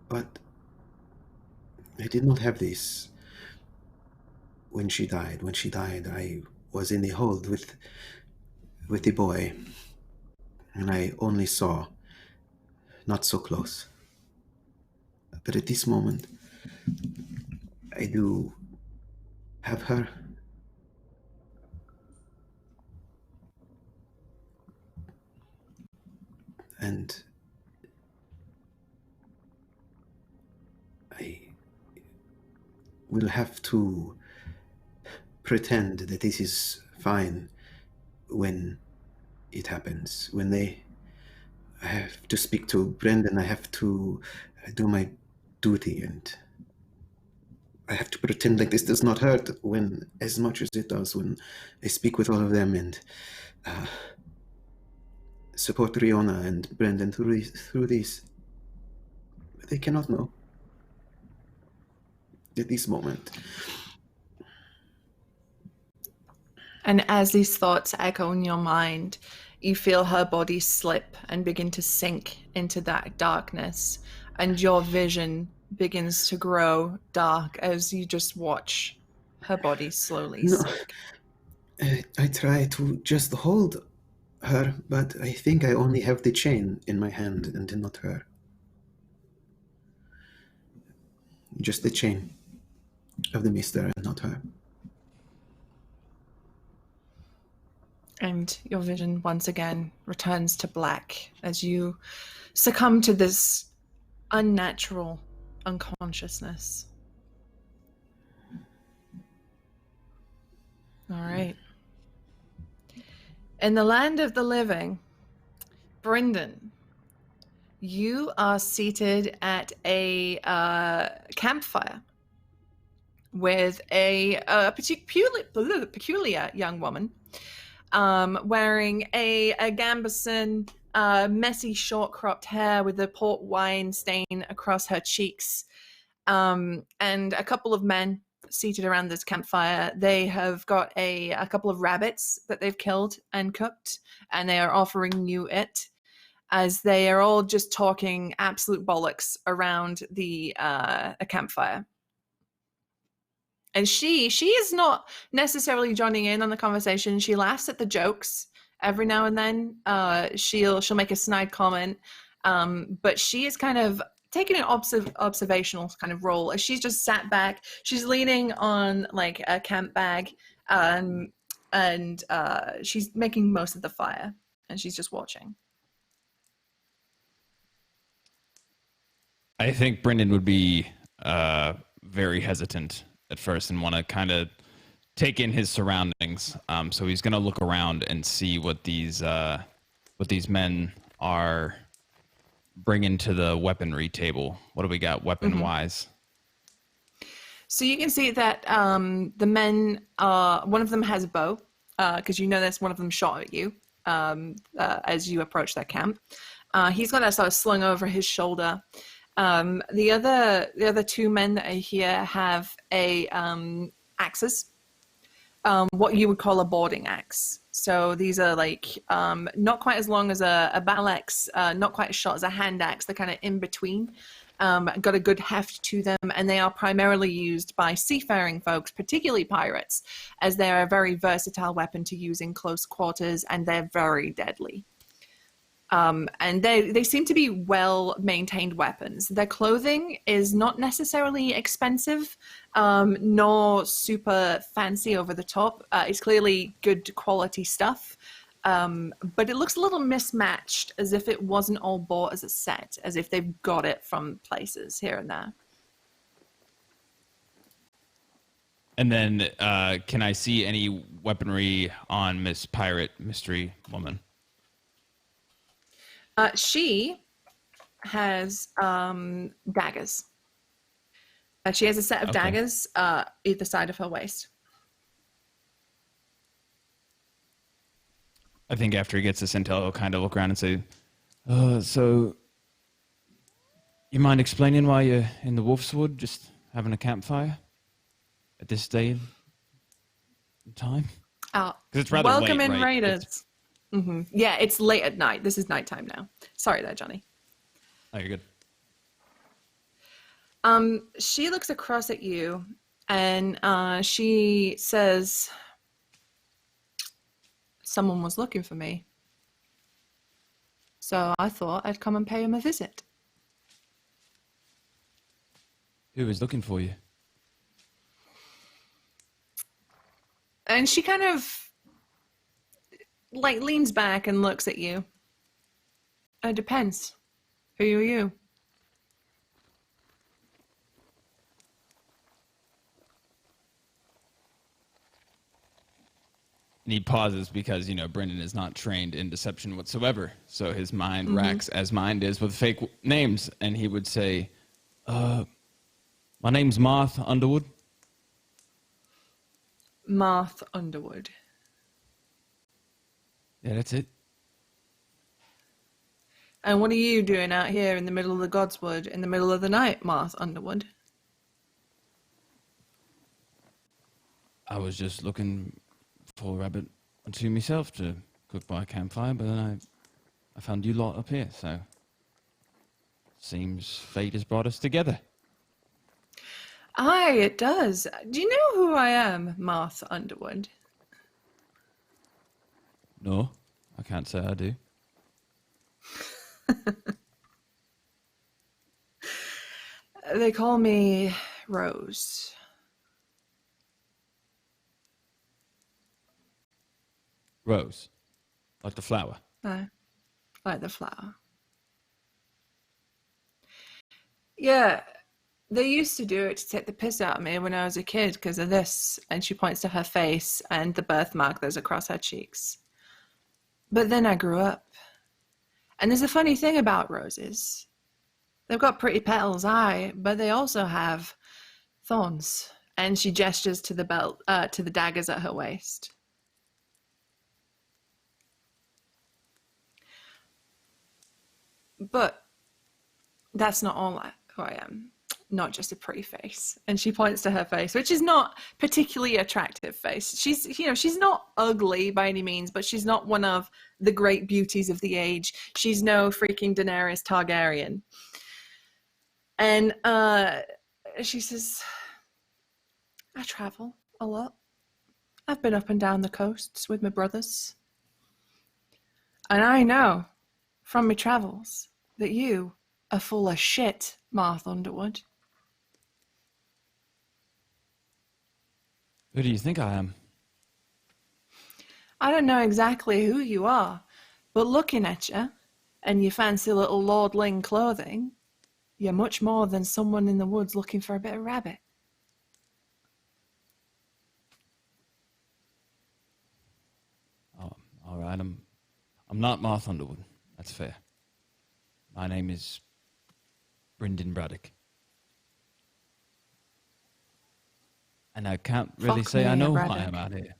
but I did not have this when she died. When she died, I was in the hold with the boy, and I only saw, not so close. But at this moment, I do have her. And I will have to pretend that this is fine when it happens. When I have to speak to Brynden, I have to do my duty, and I have to pretend like this does not hurt when, as much as it does, when I speak with all of them and support Riona and Brynden through this. But they cannot know at this moment. And as these thoughts echo in your mind, you feel her body slip and begin to sink into that darkness, and your vision begins to grow dark as you just watch her body slowly sink. I try to just hold her, but I think I only have the chain in my hand and not her. Just the chain of the maester and not her. And your vision once again returns to black as you succumb to this unnatural unconsciousness. All right. In the land of the living, Brynden, you are seated at a campfire with a peculiar young woman wearing a gambeson, messy, short-cropped hair with a port wine stain across her cheeks, and a couple of men seated around this campfire. They have got a couple of rabbits that they've killed and cooked, and they are offering you it, as they are all just talking absolute bollocks around the a campfire. And she is not necessarily joining in on the conversation. She laughs at the jokes every now and then. She'll make a snide comment, but she is kind of taking an observational kind of role. As she's just sat back, she's leaning on like a camp bag, and she's making most of the fire, and she's just watching. I think Brynden would be very hesitant at first and want to kind of take in his surroundings. So he's going to look around and see what these men are bringing to the weaponry table. What do we got weapon-wise? So you can see that the men, one of them has a bow, because you know this, one of them shot at you as you approach that camp. He's got that sort of slung over his shoulder. The other two men that are here have axes, what you would call a boarding axe. So these are like not quite as long as a battle axe, not quite as short as a hand axe. They're kind of in between. Got a good heft to them, and they are primarily used by seafaring folks, particularly pirates, as they are a very versatile weapon to use in close quarters, and they're very deadly. And they seem to be well-maintained weapons. Their clothing is not necessarily expensive, nor super fancy over the top. It's clearly good quality stuff, but it looks a little mismatched, as if it wasn't all bought as a set, as if they've got it from places here and there. And then can I see any weaponry on Miss Pirate Mystery Woman? She has daggers. She has a set of daggers either side of her waist. I think after he gets this intel, he'll kind of look around and say, so you mind explaining why you're in the Wolf's Wood just having a campfire at this day and time? Oh, it's rather welcome late, in, right? Raiders. Mm-hmm. Yeah, it's late at night. This is nighttime now. Sorry there, Johnny. Oh, you're good. She looks across at you and she says, someone was looking for me. So I thought I'd come and pay him a visit. Who was looking for you? And she kind of like leans back and looks at you. It depends. Who are you? And he pauses because, Brynden is not trained in deception whatsoever. So his mind racks, as mind is, with fake names. And he would say, my name's Marth Underwood. Marth Underwood. Yeah, that's it. And what are you doing out here in the middle of the Godswood in the middle of the night, Marth Underwood? I was just looking for a rabbit or two myself to cook by a campfire, but then I found you lot up here, so seems fate has brought us together. Aye, it does. Do you know who I am, Marth Underwood? No, I can't say I do. They call me Rose. Rose, like the flower. No, like the flower. Yeah, they used to do it to take the piss out of me when I was a kid because of this. And she points to her face and the birthmark that's across her cheeks. But then I grew up. And there's a funny thing about roses. They've got pretty petals, aye, but they also have thorns. And she gestures to the belt, to the daggers at her waist. But that's not all who I am. Not just a pretty face. And she points to her face, which is not particularly attractive face. She's not ugly by any means, but she's not one of the great beauties of the age. She's no freaking Daenerys Targaryen. And she says, I travel a lot. I've been up and down the coasts with my brothers. And I know from my travels that you are full of shit, Marth Underwood. Who do you think I am? I don't know exactly who you are, but looking at you and your fancy little lordling clothing, you're much more than someone in the woods looking for a bit of rabbit. Oh, all right. I'm not Marth Underwood. That's fair. My name is Brynden Braddock. And I can't really say I know who I am out here.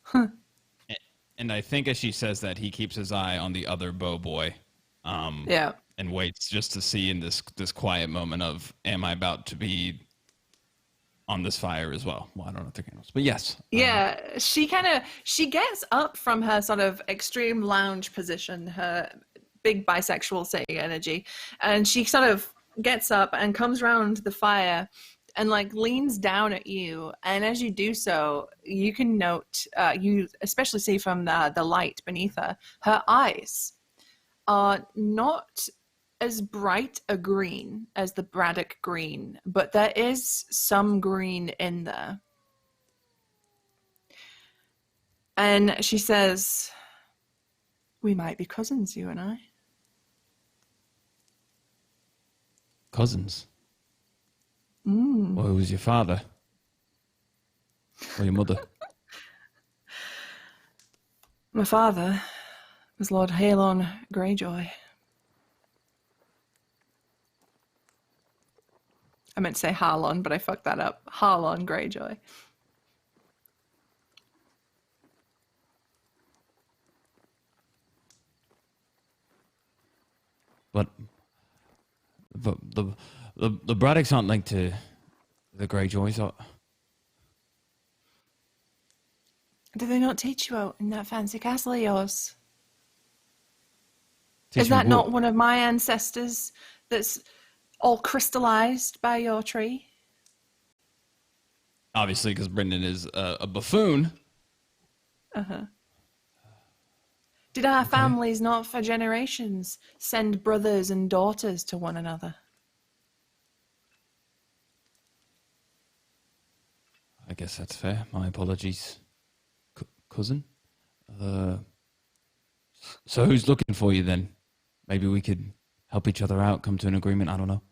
Huh. And I think as she says that, he keeps his eye on the other bow boy. Yeah. And waits just to see in this quiet moment of, am I about to be on this fire as well? Well, I don't know if they're candles, but yes. Yeah, she gets up from her sort of extreme lounge position, her big bisexual Satan energy, and she sort of gets up and comes around the fire and like leans down at you. And as you do so, you can note, you especially see from the light beneath her eyes are not as bright a green as the Braddock green, but there is some green in there. And she says, we might be cousins, you and I. Cousins? Mm. Well, who was your father? Or your mother? My father was Lord Halon Greyjoy. I meant to say Harlon, but I fucked that up. Harlon Greyjoy. But the Braddocks aren't linked to the Greyjoys. Did they not teach you out in that fancy castle of yours? Teach Is me that not what? one of my ancestors that's all crystallized by your tree? Obviously, because Brynden is a buffoon. Uh-huh. Did our families not for generations send brothers and daughters to one another? I guess that's fair. My apologies, cousin. So who's looking for you then? Maybe we could help each other out, come to an agreement. I don't know.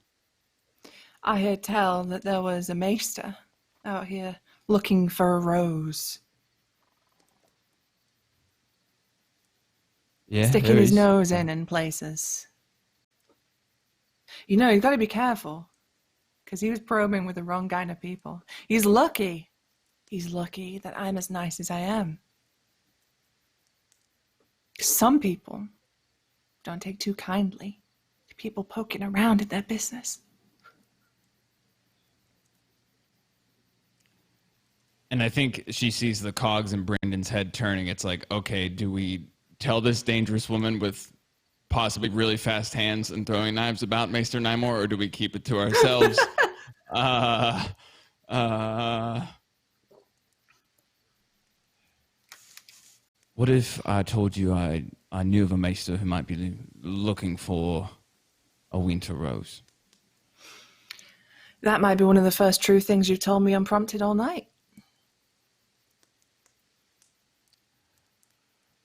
I heard tell that there was a maester out here looking for a rose. Yeah, Sticking there his is. nose in places. You know, you've got to be careful. Because he was probing with the wrong kind of people. He's lucky that I'm as nice as I am. Some people don't take too kindly to people poking around in their business. And I think she sees the cogs in Brynden's head turning. It's like, okay, do we tell this dangerous woman with possibly really fast hands and throwing knives about Maester Nymore, or do we keep it to ourselves? What if I told you I knew of a maester who might be looking for a winter rose? That might be one of the first true things you've told me unprompted all night.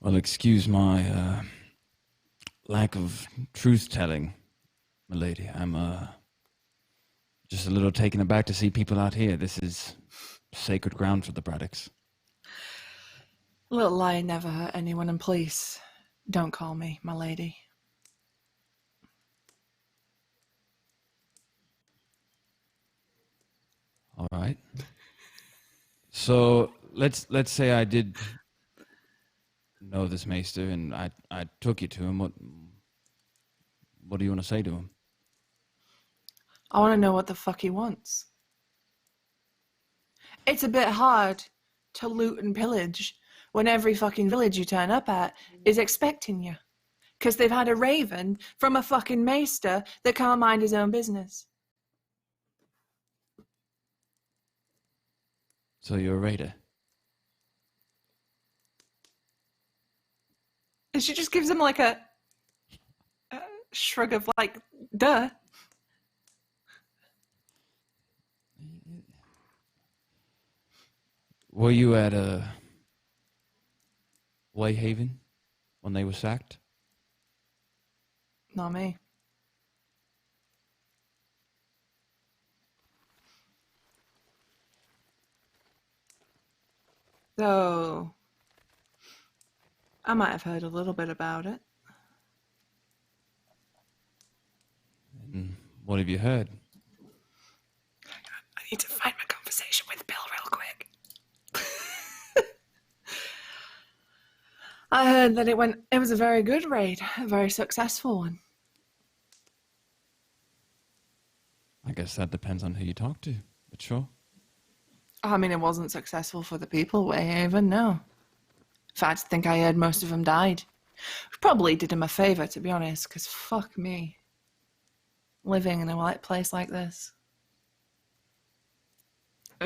Well, excuse my lack of truth-telling, milady. I'm just a little taken aback to see people out here. This is sacred ground for the Braddocks. A little lie never hurt anyone, and please, don't call me my lady. All right. So let's say I did know this maester, and I took you to him. What do you want to say to him? I want to know what the fuck he wants. It's a bit hard to loot and pillage when every fucking village you turn up at is expecting you. Because they've had a raven from a fucking maester that can't mind his own business. So you're a raider? And she just gives him like a shrug of like, duh. Were you at Wayhaven when they were sacked? Not me. Though, I might have heard a little bit about it. And what have you heard? I need to find my conversation with Bill real quick. I heard that it was a very good raid, a very successful one. I guess that depends on who you talk to, but sure. I mean, it wasn't successful for the people, Wayhaven, no. In fact, I think I heard most of them died. Probably did him a favour, to be honest, because fuck me. Living in a place like this.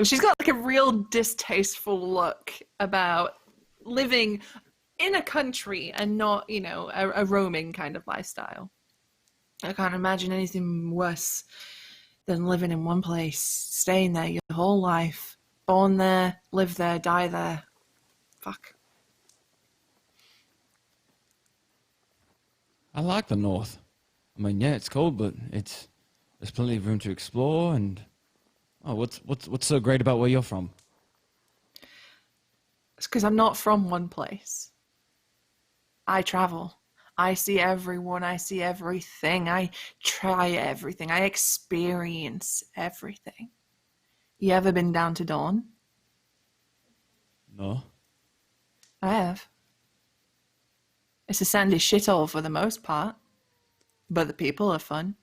She's got like a real distasteful look about living in a country and not, you know, a roaming kind of lifestyle. I can't imagine anything worse than living in one place, staying there your whole life. Born there, live there, die there. Fuck. I like the north. I mean, yeah, it's cold, but there's plenty of room to explore. And what's so great about where you're from? It's because I'm not from one place. I travel. I see everyone. I see everything. I try everything. I experience everything. You ever been down to Dawn? No. I have. It's a sandy shithole for the most part, but the people are fun.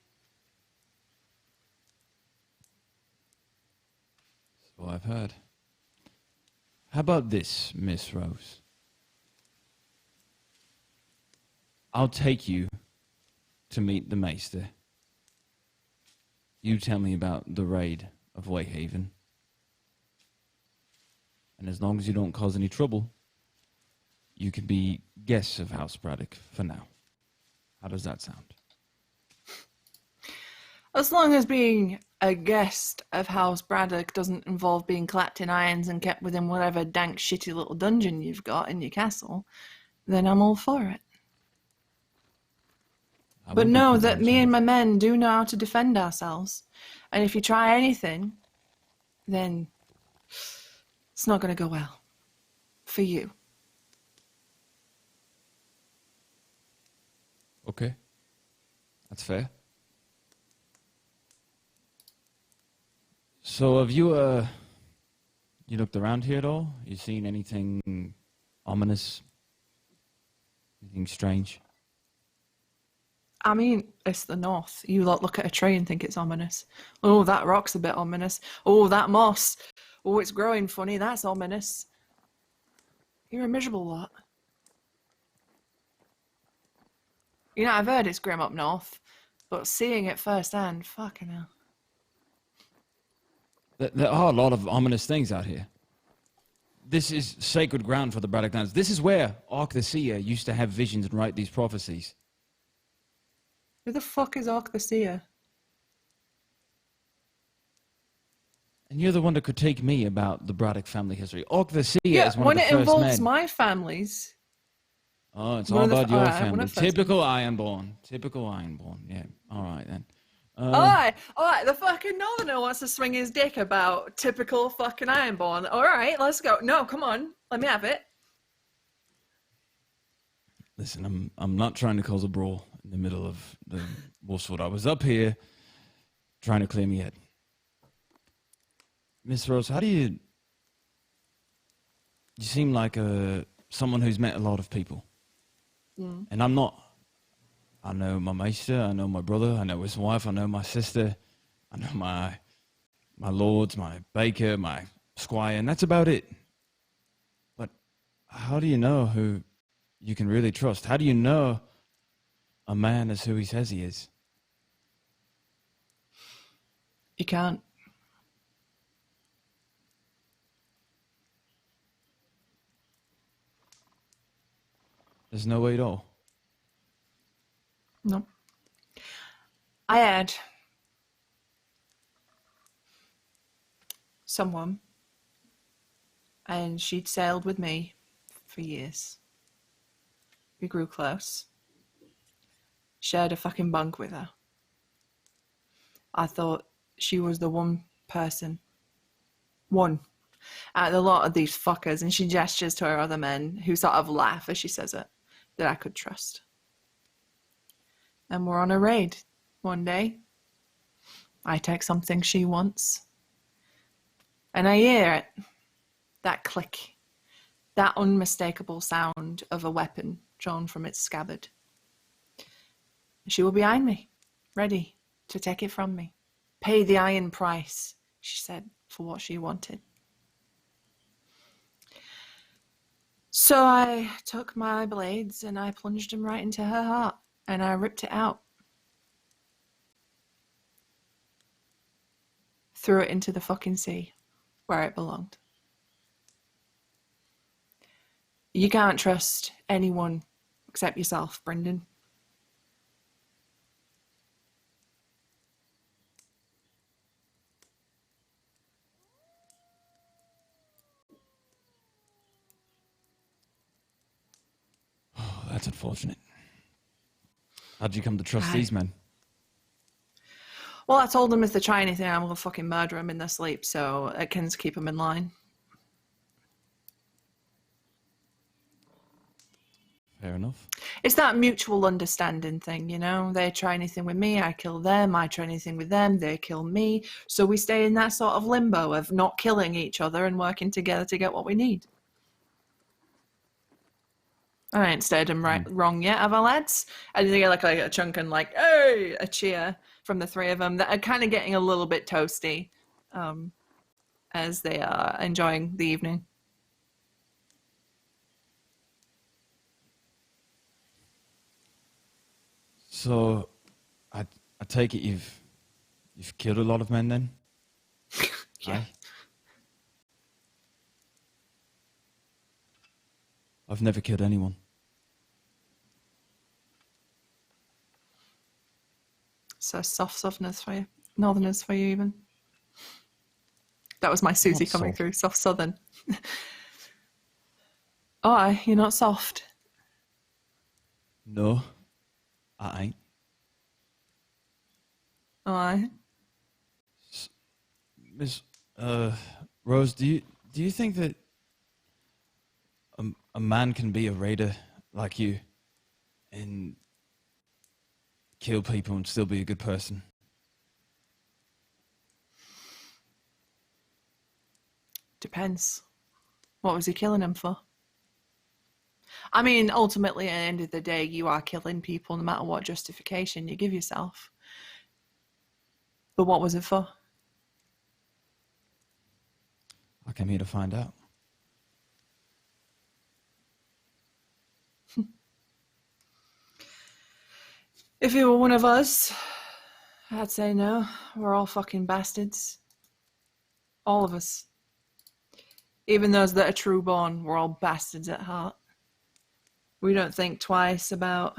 So I've heard. How about this, Miss Rose? I'll take you to meet the maester. You tell me about the raid of Wayhaven. And as long as you don't cause any trouble, you can be guests of House Braddock for now. How does that sound? As long as being a guest of House Braddock doesn't involve being clapped in irons and kept within whatever dank, shitty little dungeon you've got in your castle, then I'm all for it. But know that me and my men do know how to defend ourselves. And if you try anything, then it's not going to go well. For you. Okay. That's fair. So have you looked around here at all? You seen anything ominous? Anything strange? I mean, it's the north. You lot look at a tree and think it's ominous. Oh, that rock's a bit ominous. Oh, that moss. Oh, it's growing funny. That's ominous. You're a miserable lot. You know, I've heard it's grim up north, but seeing it firsthand, fucking hell. There are a lot of ominous things out here. This is sacred ground for the Braddock lands. This is where Ark the Seer used to have visions and write these prophecies. Who the fuck is Ark the Seer? And you're the one to critique me about the Braddock family history. Og the Seer Yeah, is one when of the it first involves men. my families. Oh, it's one all of the about your alright, one family. of the first Typical Ironborn. Typical Ironborn. Yeah. All right, then. Alright, the fucking northerner wants to swing his dick about typical fucking Ironborn. Alright, let's go. No, come on. Let me have it. Listen, I'm not trying to cause a brawl in the middle of the Wolfswood. I was up here trying to clear me head. Miss Rose, how do you... You seem like someone who's met a lot of people. Mm. And I'm not. I know my maester, I know my brother, I know his wife, I know my sister, I know my lords, my baker, my squire, and that's about it. But how do you know who you can really trust? How do you know a man is who he says he is? You can't. There's no way at all. No. I had someone, and she'd sailed with me for years. We grew close. Shared a fucking bunk with her. I thought she was the one person, one, out of a lot of these fuckers, and she gestures to her other men who sort of laugh as she says it, that I could trust. And we're on a raid one day. I take something she wants, and I hear it, that click, that unmistakable sound of a weapon drawn from its scabbard. She was behind me, ready to take it from me. Pay the iron price, she said, for what she wanted. So I took my blades and I plunged them right into her heart, and I ripped it out. Threw it into the fucking sea, where it belonged. You can't trust anyone except yourself, Brynden. Oh, that's unfortunate. How'd you come to trust Right. these men? Well, I told them if they try anything, I'm gonna fucking murder them in their sleep, so it can keep them in line. Fair enough. It's that mutual understanding thing, you know? They try anything with me, I kill them. I try anything with them, they kill me. So we stay in that sort of limbo of not killing each other and working together to get what we need. I ain't stayed them wrong yet, have I, lads? I did get like a chunk and like, hey, a cheer from the three of them that are kind of getting a little bit toasty as they are enjoying the evening. So, I take it you've killed a lot of men then? Yeah. I've never killed anyone. So soft southerners for you. Northerners for you even. That was my Susie Not coming soft. through. Soft southern. Oh, aye, you're not soft. No, I ain't. Oh, aye. Miss Rose, do you think that a man can be a raider like you and kill people and still be a good person? Depends. What was he killing him for? I mean, ultimately, at the end of the day, you are killing people no matter what justification you give yourself. But what was it for? I came here to find out. If you were one of us, I'd say no. We're all fucking bastards. All of us. Even those that are true born, we're all bastards at heart. We don't think twice about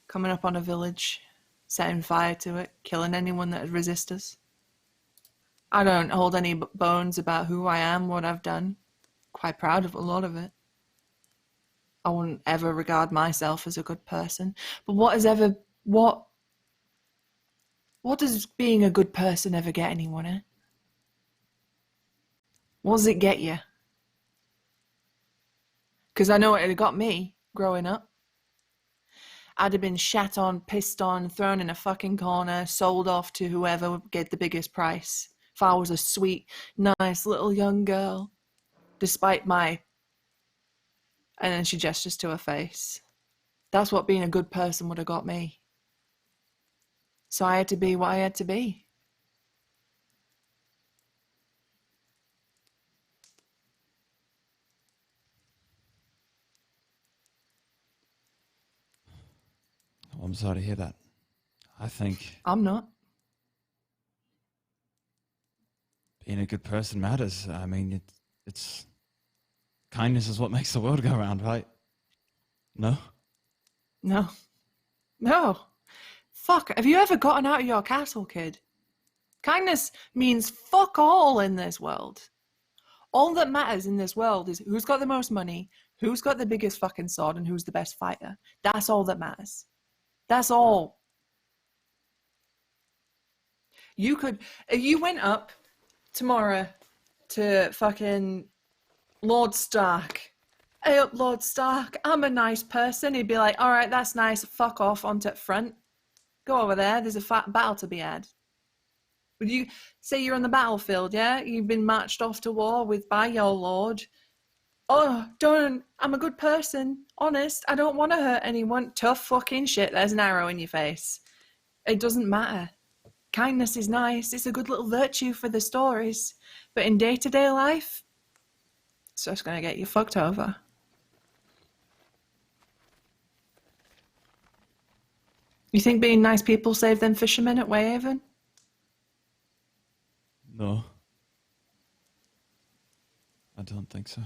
coming up on a village, setting fire to it, killing anyone that would resist us. I don't hold any bones about who I am, what I've done. Quite proud of a lot of it. I wouldn't ever regard myself as a good person. But what does being a good person ever get anyone, eh? What does it get you? Because I know it got me growing up. I'd have been shat on, pissed on, thrown in a fucking corner, sold off to whoever would get the biggest price. If I was a sweet, nice little young girl, despite my... And then she gestures to her face. That's what being a good person would have got me. So I had to be what I had to be. Well, I'm sorry to hear that. I think I'm not. being a good person matters. I mean, it's kindness is what makes the world go round, right? No? No. Fuck, have you ever gotten out of your castle, kid? Kindness means fuck all in this world. All that matters in this world is who's got the most money, who's got the biggest fucking sword, and who's the best fighter. That's all that matters. That's all. If you went up tomorrow to fucking Lord Stark. Hey up, Lord Stark, I'm a nice person. He'd be like, all right, that's nice. Fuck off onto the front. Go over there. There's a battle to be had. Would you say you're on the battlefield, yeah? You've been marched off to war by your lord. Oh, don't. I'm a good person. Honest. I don't want to hurt anyone. Tough fucking shit. There's an arrow in your face. It doesn't matter. Kindness is nice. It's a good little virtue for the stories. But in day-to-day life, it's just going to get you fucked over. You think being nice people save them fishermen at Wayhaven? No. I don't think so.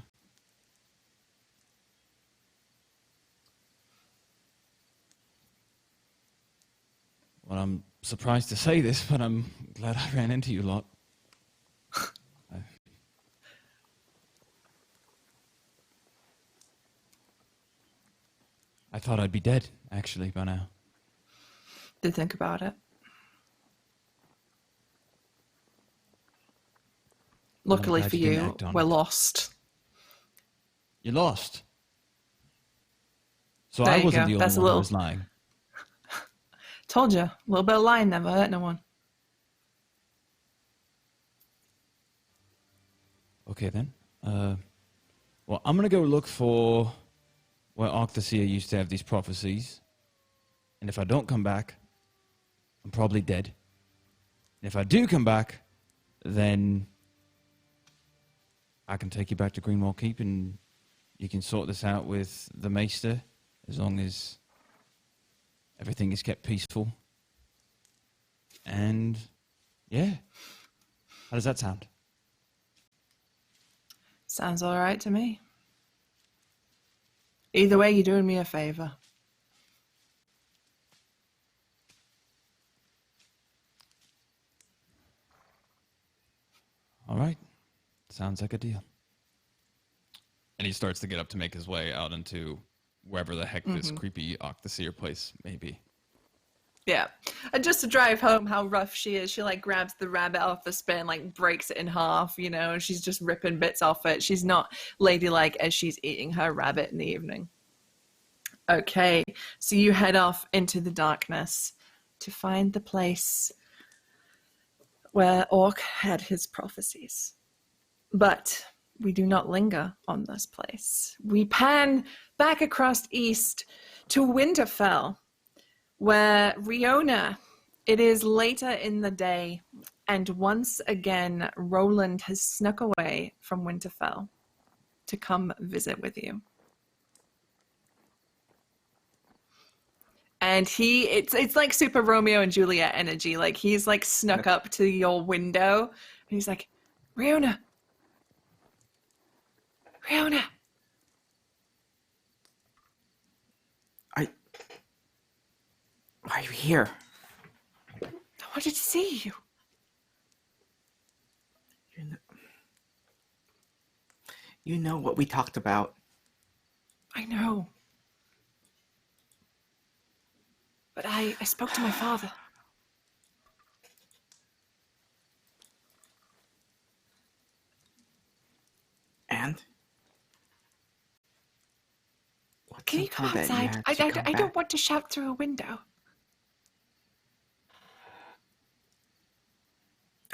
Well, I'm surprised to say this, but I'm glad I ran into you lot. I thought I'd be dead, actually, by now. Did think about it. Luckily for you, we're lost. You lost? So There I you wasn't go. the That's only one a who was lying. Told you, a little bit of lying never hurt no one. Okay, then. Well, I'm going to go look for where Arcthesia used to have these prophecies. And if I don't come back, I'm probably dead. And if I do come back, then I can take you back to Greenwall Keep and you can sort this out with the maester as long as everything is kept peaceful. And yeah. How does that sound? Sounds all right to me. Either way, you're doing me a favor. All right. Sounds like a deal. And he starts to get up to make his way out into wherever the heck this creepy Octaseer place may be. Yeah. And just to drive home how rough she is, she like grabs the rabbit off the spit, like breaks it in half, you know, and she's just ripping bits off it. She's not ladylike as she's eating her rabbit in the evening. Okay, so you head off into the darkness to find the place where Orc had his prophecies. But we do not linger on this place. We pan back across east to Winterfell, where Riona, it is later in the day, and once again, Roland has snuck away from Winterfell to come visit with you. And it's like super Romeo and Juliet energy. Like he's like snuck up to your window and he's like, Riona. Why are you here? I wanted to see you. You know what we talked about. I know. But I spoke to my father. And? What's Can you come outside? I don't want to shout through a window.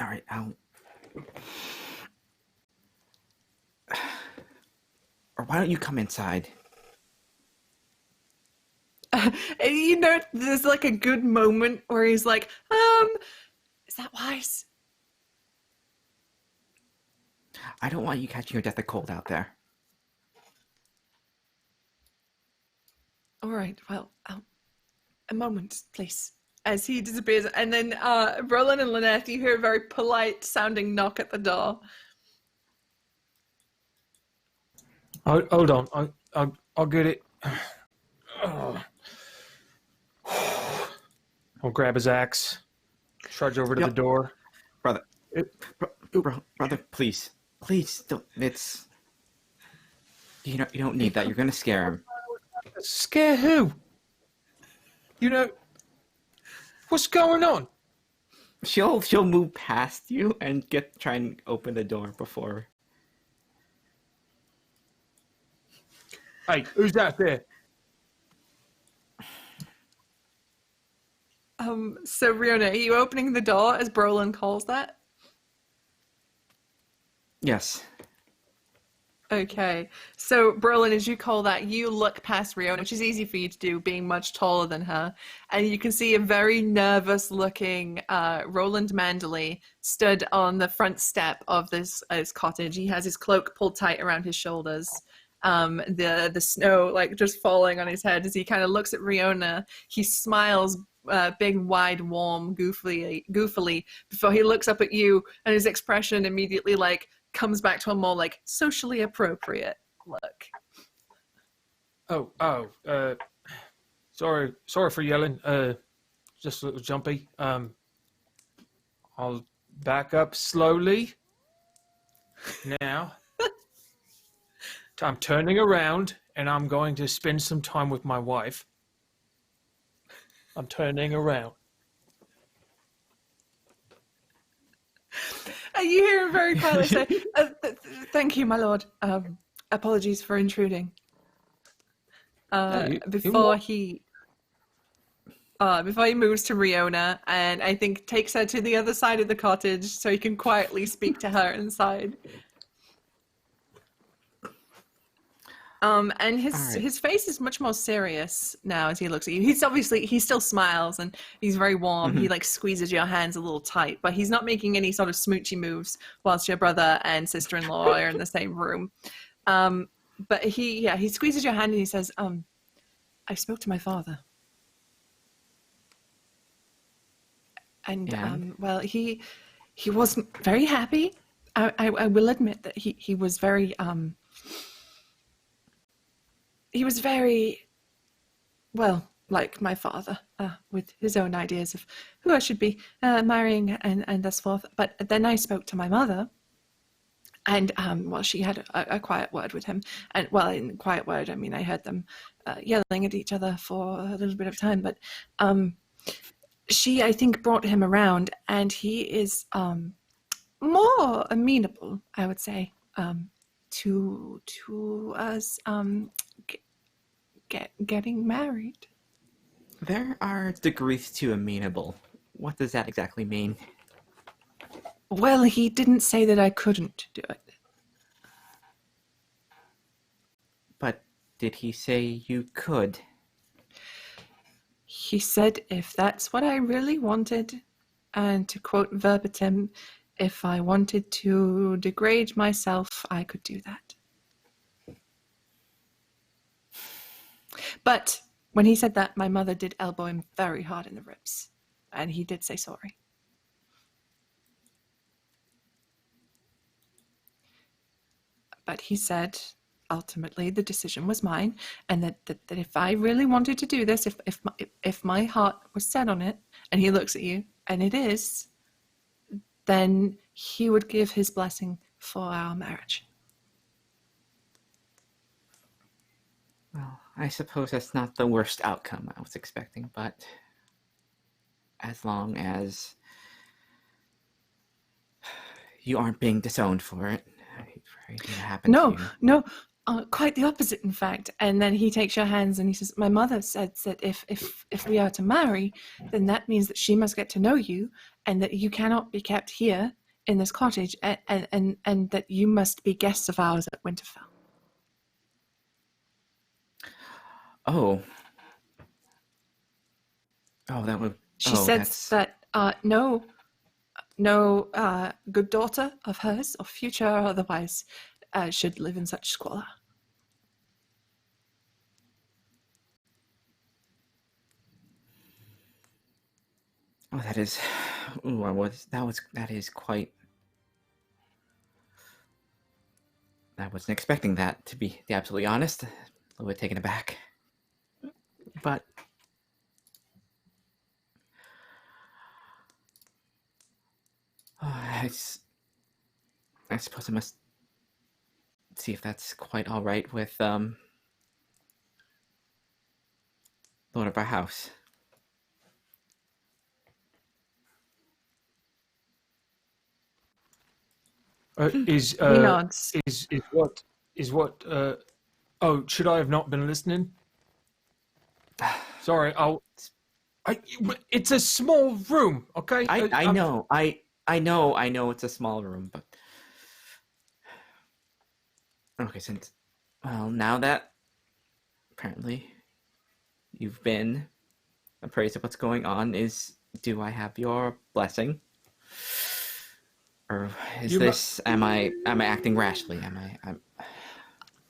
All right, or why don't you come inside? You know, there's like a good moment where he's like, is that wise? I don't want you catching your death of cold out there. All right, well, a moment, please. As he disappears, and then Brollan and Lyneth, you hear a very polite sounding knock at the door. Hold on, I'll get it. I'll grab his axe, trudge over to the door. Brother, brother, please, don't. It's you don't need that. You're gonna scare him. Scare who? You know, what's going on? She'll move past you and try and open the door before. Hey, who's out there? So Riona, are you opening the door as Brollan calls that? Yes. Okay. So Brollan, as you call that, you look past Riona, which is easy for you to do, being much taller than her, and you can see a very nervous-looking Roland Manderley stood on the front step of this cottage. He has his cloak pulled tight around his shoulders. The snow like just falling on his head as he kind of looks at Riona. He smiles. Big, wide, warm, goofily before he looks up at you, and his expression immediately like comes back to a more like socially appropriate look. Sorry for yelling. Just a little jumpy. I'll back up slowly. Now, I'm turning around and I'm going to spend some time with my wife. I'm turning around. You hear him very quietly say, "Thank you, my lord. Apologies for intruding." Before he moves to Riona, and I think takes her to the other side of the cottage so he can quietly speak to her inside. And his face is much more serious now as he looks at you. He still smiles and he's very warm. Mm-hmm. He like squeezes your hands a little tight, but he's not making any sort of smoochy moves whilst your brother and sister-in-law are in the same room. But he squeezes your hand and he says, I spoke to my father. And well, he wasn't very happy. I will admit that he was very well, like my father, with his own ideas of who I should be marrying and thus forth. But then I spoke to my mother, and well, she had a quiet word with him. And well, in quiet word, I mean I heard them yelling at each other for a little bit of time. But she, I think, brought him around, and he is more amenable, I would say, to us getting married. There are degrees to amenable. What does that exactly mean? Well, he didn't say that I couldn't do it. But did he say you could? He said if that's what I really wanted, and to quote verbatim, if I wanted to degrade myself, I could do that. But when he said that, my mother did elbow him very hard in the ribs, and he did say sorry. But he said, ultimately, the decision was mine, and that if I really wanted to do this, if my heart was set on it, and he looks at you, and it is, then he would give his blessing for our marriage. Well, I suppose that's not the worst outcome I was expecting, but as long as you aren't being disowned for it, I hate for anything to happen to you. No, quite the opposite, in fact. And then he takes your hands and he says, "My mother said that if we are to marry, then that means that she must get to know you, and that you cannot be kept here in this cottage, and that you must be guests of ours at Winterfell." Oh, that would. She says that no good daughter of hers, or future or otherwise, should live in such squalor. Oh, that is. Ooh, that is quite. I wasn't expecting that, to be absolutely honest. A little bit taken aback. But I suppose I must see if that's quite all right with Lord of our house. Is He nods. what? Oh, should I have not been listening? Sorry, it's a small room, okay? I know. I know it's a small room, but okay, now that apparently you've been appraised of what's going on, do I have your blessing? Or am I acting rashly?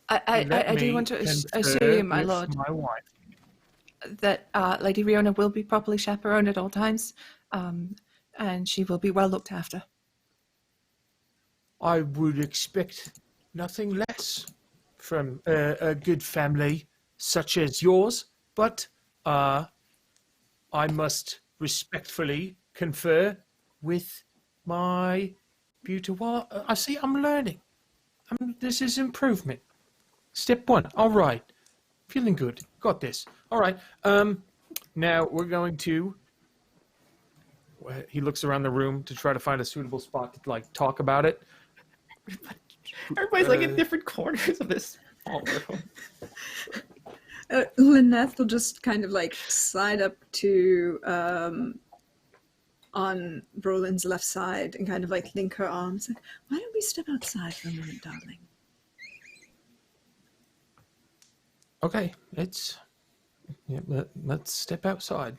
I do want to assure you, my lord, my wife. that Lady Riona will be properly chaperoned at all times, and she will be well looked after. I would expect nothing less from a good family such as yours, but I must respectfully confer with my beautiful. I see. I'm learning. This is improvement. Step 1. All right. Feeling good. Got this. All right. Now we're going to. He looks around the room to try to find a suitable spot to talk about it. Everybody's in different corners of this small room. Lyneth will just kind of slide up to on Brollan's left side and kind of link her arms. Why don't we step outside for a moment, darling? Okay, let's step outside.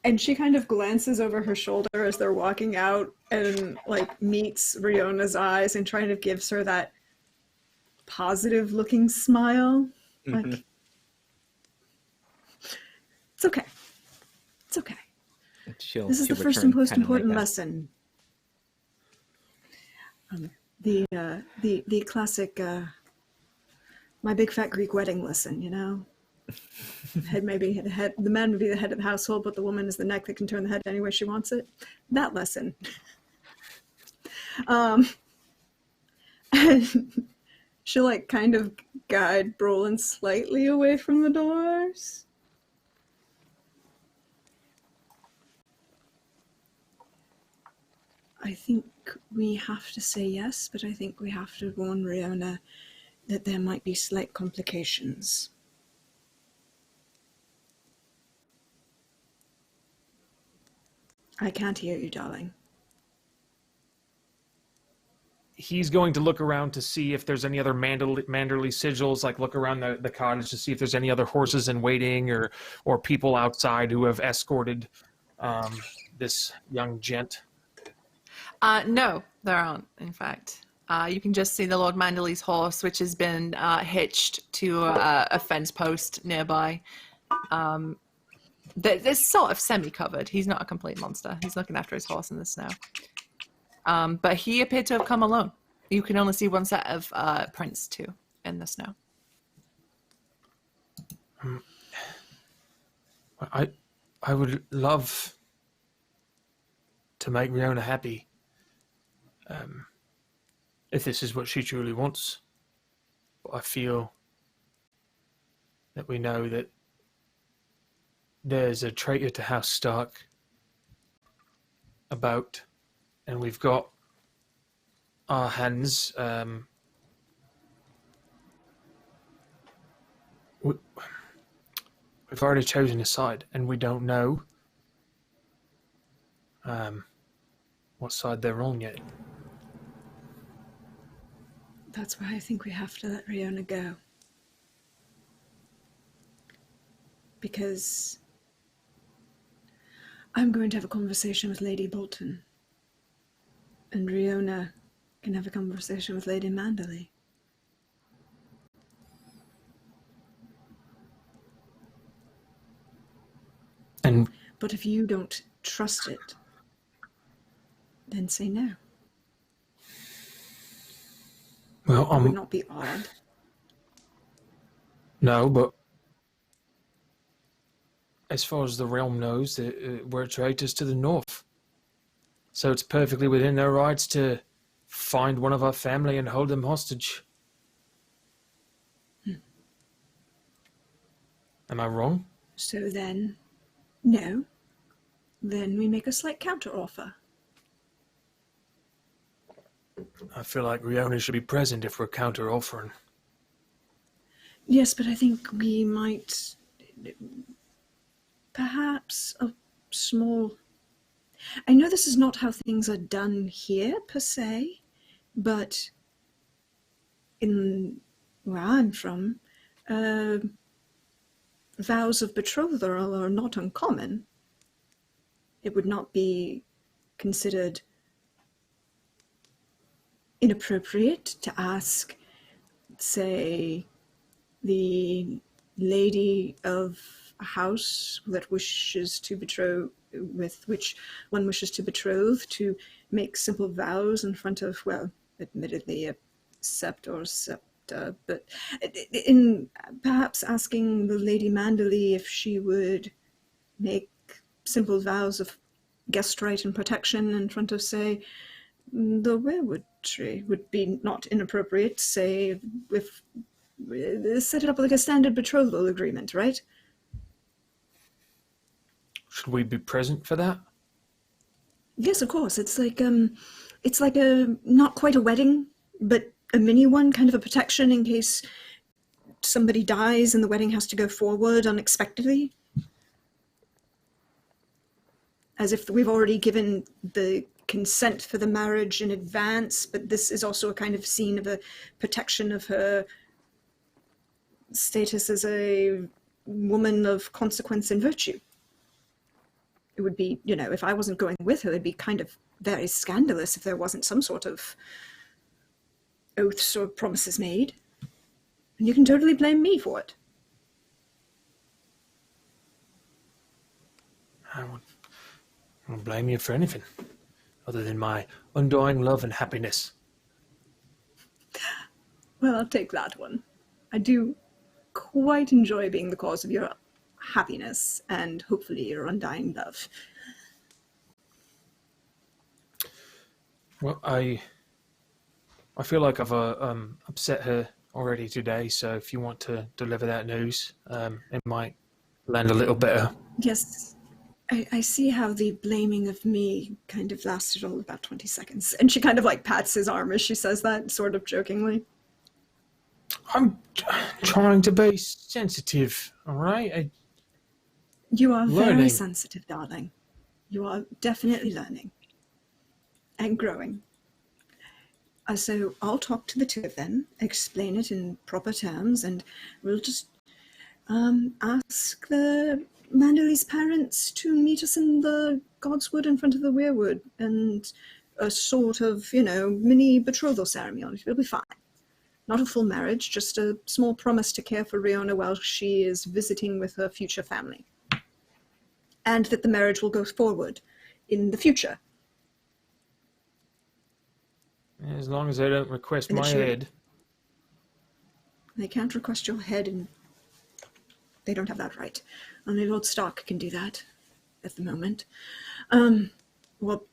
And she kind of glances over her shoulder as they're walking out and meets Riona's eyes and kind of gives her that positive looking smile. Mm-hmm. It's okay. It's okay. This is the first return and most important that. lesson. The classic my big fat Greek wedding lesson, you know? The man would be the head of the household, but the woman is the neck that can turn the head any way she wants it. That lesson. And she'll kind of guide Brollan slightly away from the doors. I think we have to say yes, but I think we have to warn Riona that there might be slight complications. I can't hear you, darling. He's going to look around to see if there's any other Manderly sigils, look around the cottage to see if there's any other horses in waiting or people outside who have escorted this young gent. No, there aren't, in fact. You can just see the Lord Manderly's horse, which has been hitched to a fence post nearby. They're sort of semi-covered. He's not a complete monster. He's looking after his horse in the snow. But he appeared to have come alone. You can only see one set of prints, too, in the snow. I would love to make Riona happy. If this is what she truly wants. But I feel that we know that there's a traitor to House Stark about, and we've got our hands. We've already chosen a side, and we don't know what side they're on yet. That's why I think we have to let Riona go. Because I'm going to have a conversation with Lady Bolton. And Riona can have a conversation with Lady Manderley. But if you don't trust it, then say no. Well, It would not be odd. No, but as far as the realm knows, we're traitors to the north. So it's perfectly within their rights to find one of our family and hold them hostage. Am I wrong? So then, no. Then we make a slight counter-offer. I feel like Riona should be present if we're counter-offering. Yes, but I think we might... Perhaps a small... I know this is not how things are done here, per se, but in where I'm from, vows of betrothal are not uncommon. It would not be considered inappropriate to ask, say, the lady of a house that wishes to betroth, with which one wishes to betroth, to make simple vows in front of, well, admittedly a sept or septa, but in perhaps asking the Lady Manderley if she would make simple vows of guest right and protection in front of, say, the weirwood tree would be not inappropriate, say, if set it up like a standard betrothal agreement, right? Should we be present for that? Yes, of course. It's like a not quite a wedding, but a mini one, kind of a protection in case somebody dies and the wedding has to go forward unexpectedly. As if we've already given the consent for the marriage in advance, but this is also a kind of scene of a protection of her status as a woman of consequence and virtue. It would be, if I wasn't going with her, it'd be kind of very scandalous if there wasn't some sort of oaths or promises made. And you can totally blame me for it. I won't blame you for anything other than my undying love and happiness. Well, I'll take that one. I do quite enjoy being the cause of your happiness and hopefully your undying love. Well, I feel like I've upset her already today, so if you want to deliver that news, it might land a little better. Yes, I see how the blaming of me kind of lasted all about 20 seconds. And she kind of like pats his arm as she says that, sort of jokingly. I'm trying to be sensitive, all right? You are Learning. very sensitive, darling. You are definitely learning and growing. So I'll talk to the two of them, explain it in proper terms, and we'll just ask the Manderley's parents to meet us in the Godswood in front of the Weirwood, and a sort of, mini betrothal ceremony. It'll be fine. Not a full marriage, just a small promise to care for Riona while she is visiting with her future family. And that the marriage will go forward in the future. As long as they don't request my head. They can't request your head, and they don't have that right. Only Lord Stark can do that at the moment. Well,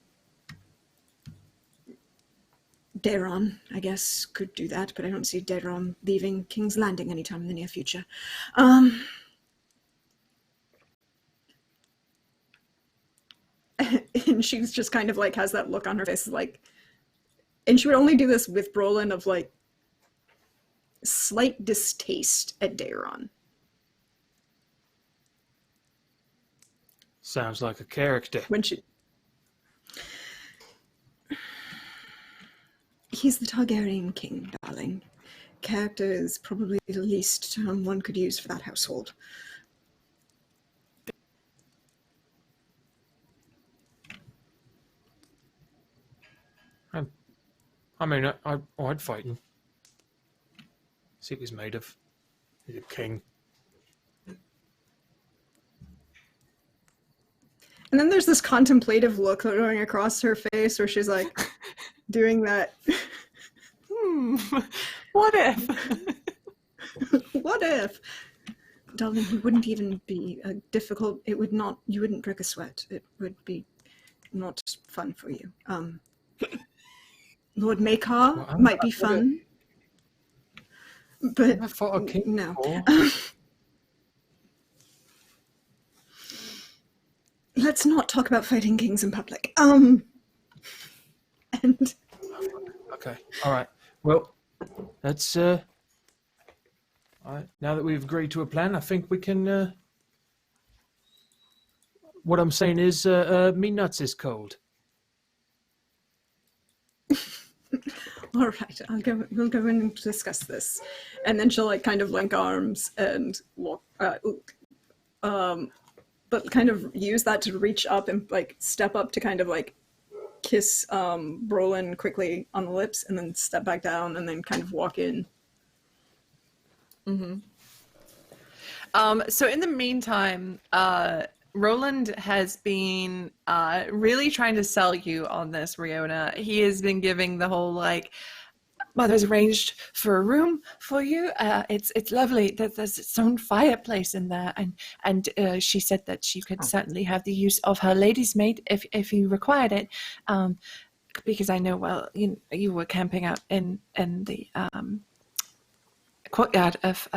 Daron, I guess, could do that, but I don't see Daron leaving King's Landing anytime in the near future. And she's just kind of like has that look on her face, like, and she would only do this with Brollan of like slight distaste at Daron. Sounds like a character. When she, he's the Targaryen king, darling. Character is probably the least term one could use for that household. I mean, I'd fight him. See what he's made of. He's a king. And then there's this contemplative look going across her face where she's like doing that. What if? What if? Darling, he wouldn't even be difficult. It would not, you wouldn't break a sweat. It would be not fun for you. Lord Makar might be fun. But I fought a king no. before. Let's not talk about fighting kings in public. And Okay. All right. Well, that's all right. Now that we've agreed to a plan, I think we can. What I'm saying is, me nuts is cold. all right, we'll go in and discuss this. And then she'll like kind of link arms and walk, but kind of use that to reach up and like step up to kind of like kiss Brollan quickly on the lips and then step back down and then kind of walk in. So in the meantime, Roland has been really trying to sell you on this, Riona. He has been giving the whole like, Mother's arranged for a room for you. It's lovely. There's its own fireplace in there, and she said that she could certainly have the use of her lady's maid if you required it. Because I know, well, you were camping out in the courtyard of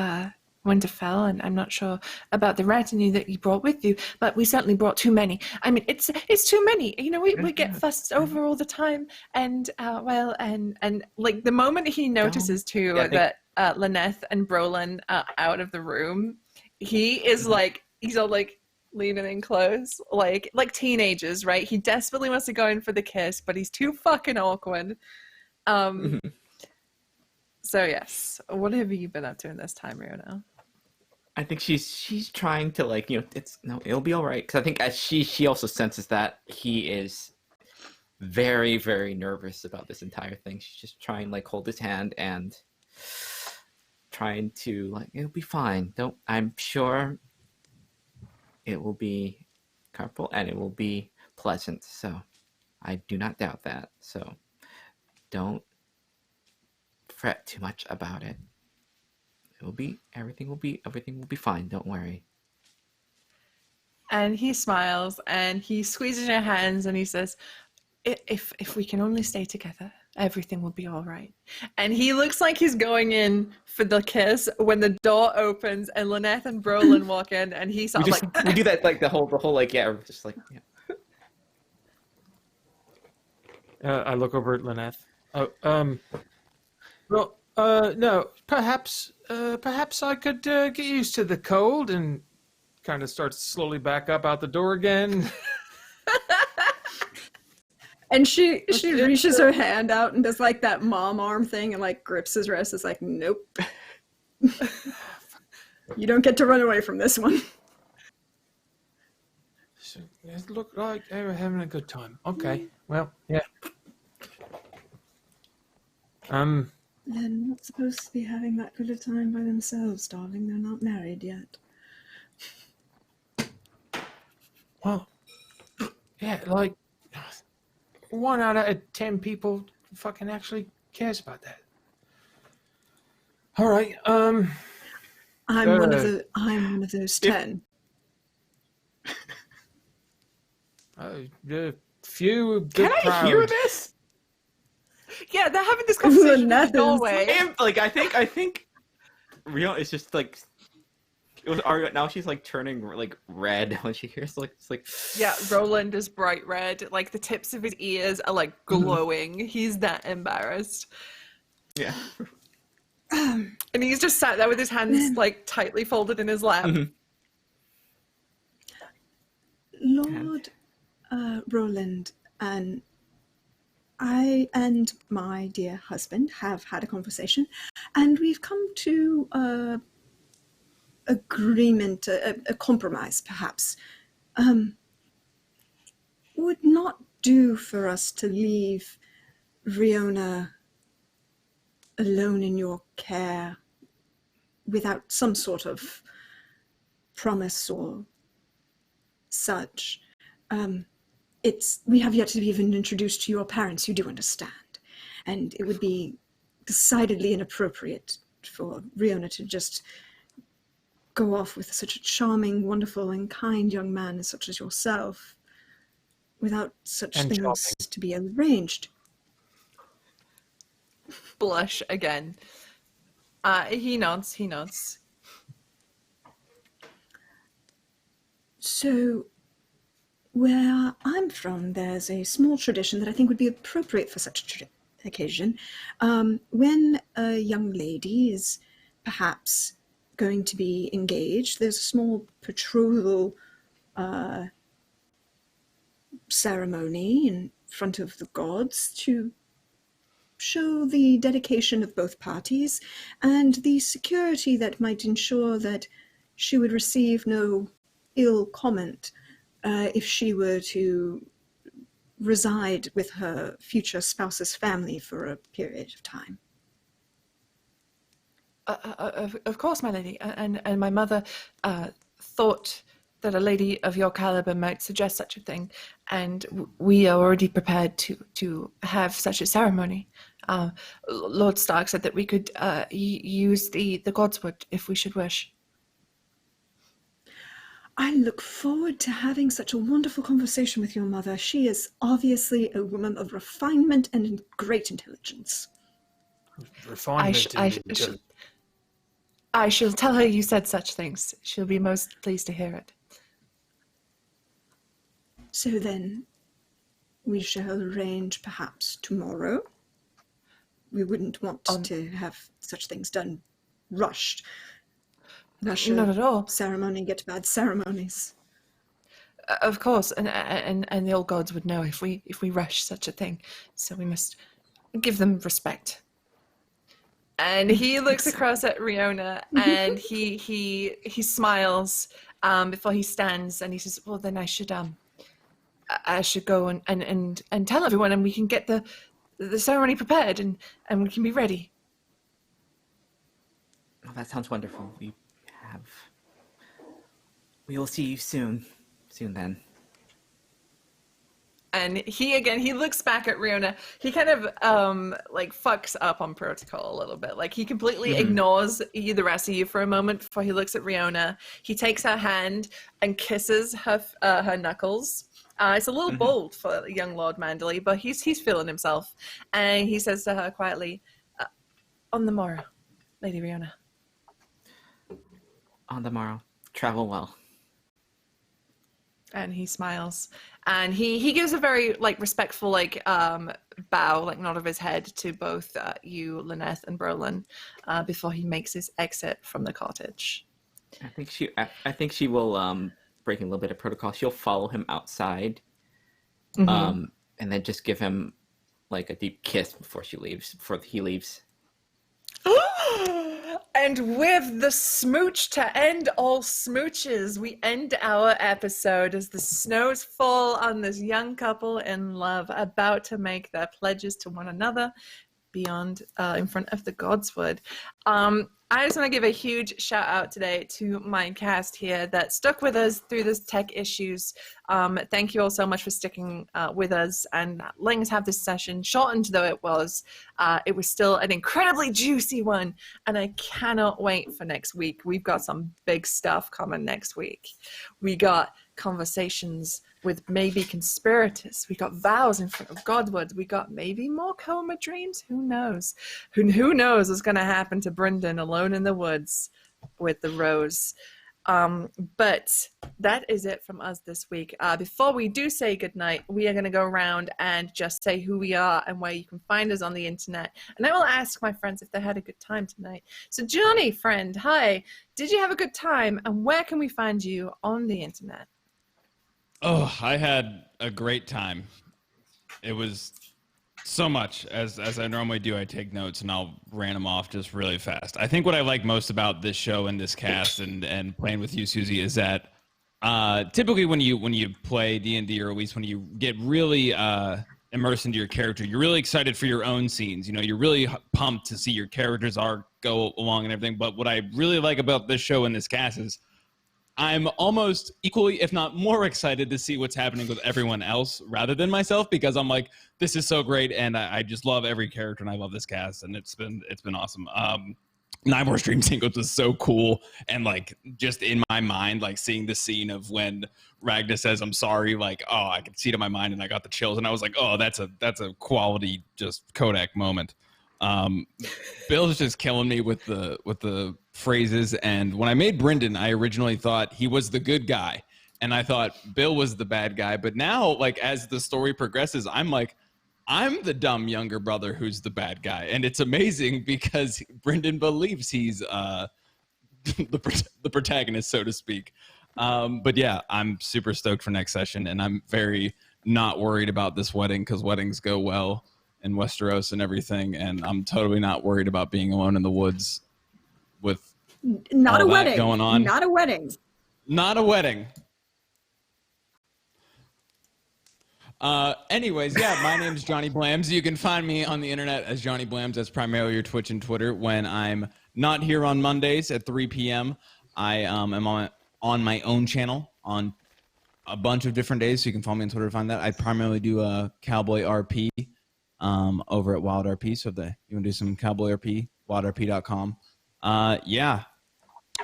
Winterfell, and I'm not sure about the retinue that you brought with you, but we certainly brought too many. I mean, it's too many. We get fussed over all the time, and and like the moment he notices too that Lyneth and Brollan are out of the room, he is like, he's all like leaning in close, like teenagers, right? He desperately wants to go in for the kiss, but he's too fucking awkward. So yes, what have you been up to in this time, Riona? I think she's trying to like, it'll be all right, because I think as she also senses that he is very, very nervous about this entire thing. She's just trying like hold his hand and trying to like, it'll be fine. I'm sure it will be comfortable and it will be pleasant. So I do not doubt that. So don't fret too much about it. Everything will be fine. Don't worry. And he smiles and he squeezes your hands and he says, if we can only stay together, everything will be all right. And he looks like he's going in for the kiss when the door opens and Lyneth and Brollan walk in, and he sort of like... we do that like the whole like, yeah, just like, yeah. I look over at Lyneth. Well, no, perhaps I could get used to the cold and kind of start to slowly back up out the door again. And she reaches her hand out and does like that mom arm thing and like grips his wrist. It's like, nope. You don't get to run away from this one. So, it looked like they were having a good time. Okay, well, yeah. They're not supposed to be having that good a time by themselves, darling. They're not married yet. Well, yeah, like 1 out of 10 people fucking actually cares about that. All right, I'm one of those 10. Few good Can I crowd. hear this? Yeah, they're having this conversation in the Lyneth is- doorway. And, like, I think Rio is just like, it was now she's like turning like red when she hears like it's like. Yeah, Roland is bright red. Like the tips of his ears are like glowing. He's that embarrassed. Yeah. And he's just sat there with his hands like tightly folded in his lap. Lord Roland and I and my dear husband have had a conversation, and we've come to agreement, a compromise, perhaps. Would not do for us to leave Riona alone in your care without some sort of promise or such. We have yet to be even introduced to your parents, you do understand. And it would be decidedly inappropriate for Riona to just go off with such a charming, wonderful, and kind young man such as yourself without such And things charming. to be arranged. Blush again. He nods. So, where I'm from, there's a small tradition that I think would be appropriate for such an occasion. When a young lady is perhaps going to be engaged, there's a small betrothal ceremony in front of the gods to show the dedication of both parties and the security that might ensure that she would receive no ill comment if she were to reside with her future spouse's family for a period of time. Of course, my lady. And my mother thought that a lady of your caliber might suggest such a thing, and we are already prepared to have such a ceremony. Lord Stark said that we could use the godswood if we should wish. I look forward to having such a wonderful conversation with your mother. She is obviously a woman of refinement and great intelligence. Refinement. I shall tell her you said such things. She'll be most pleased to hear it. So then, we shall arrange perhaps tomorrow. We wouldn't want to have such things done rushed. Rush Not at all. ceremony, get bad ceremonies. Of course, and the old gods would know if we rush such a thing. So we must give them respect. And he looks across at Riona, and he smiles before he stands, and he says, "Well, then I should go and tell everyone, and we can get the ceremony prepared, and we can be ready." Oh, that sounds wonderful. We will see you soon. Soon then. And he looks back at Riona. He kind of like fucks up on protocol a little bit. Like he completely ignores the rest of you for a moment before he looks at Riona. He takes her hand and kisses her knuckles. It's a little bold for young Lord Manderley, but he's feeling himself. And he says to her quietly, "On the morrow, Lady Riona." On the morrow. Travel well. And he smiles, and he gives a very like respectful like bow, like nod of his head to both you, Lyneth, and Brollan, before he makes his exit from the cottage. I think she will breaking a little bit of protocol. She'll follow him outside, and then just give him like a deep kiss before he leaves. And with the smooch to end all smooches, we end our episode as the snows fall on this young couple in love, about to make their pledges to one another beyond in front of the godswood. I just want to give a huge shout out today to my cast here that stuck with us through this tech issues. Thank you all so much for sticking with us and letting us have this session, shortened though it was still an incredibly juicy one, and I cannot wait for next week. We've got some big stuff coming next week. We got conversations with maybe conspirators. We got vows in front of Godwood. We got maybe more coma dreams. Who knows? Who knows what's going to happen to Brynden alone in the woods with the rose. But that is it from us this week. Before we do say goodnight, we are going to go around and just say who we are and where you can find us on the internet. And I will ask my friends if they had a good time tonight. So Johnny, friend, hi. Did you have a good time? And where can we find you on the internet? Oh, I had a great time. It was so much. As I normally do, I take notes and I'll ran them off just really fast. I think what I like most about this show and this cast and playing with you, Susie, is that typically when you play D&D, or at least when you get really immersed into your character, you're really excited for your own scenes. You know, you're really pumped to see your characters arc go along and everything. But what I really like about this show and this cast is I'm almost equally, if not more excited to see what's happening with everyone else rather than myself, because I'm like, this is so great, and I just love every character, and I love this cast, and it's been awesome. Nymore stream sequence was so cool, and like just in my mind, like seeing the scene of when Ragnar says I'm sorry, like, oh, I could see it in my mind, and I got the chills, and I was like, oh, that's a quality just Kodak moment. Bill's just killing me with the phrases, and when I made Brynden, I originally thought he was the good guy, and I thought Bill was the bad guy. But now, like, as the story progresses, I'm like, I'm the dumb younger brother who's the bad guy, and it's amazing because Brynden believes he's the protagonist, so to speak. But yeah, I'm super stoked for next session, and I'm very not worried about this wedding because weddings go well in Westeros and everything, and I'm totally not worried about being alone in the woods with not all a that wedding going on. Not a wedding. Not a wedding. Anyways, yeah, my name's Johnny Blams. You can find me on the internet as Johnny Blams. That's primarily your Twitch and Twitter. When I'm not here on Mondays at 3 p.m., I am on my own channel on a bunch of different days, so you can follow me on Twitter to find that. I primarily do Cowboy RP over at Wild RP, so if you want to do some Cowboy RP, wildrp.com. Yeah,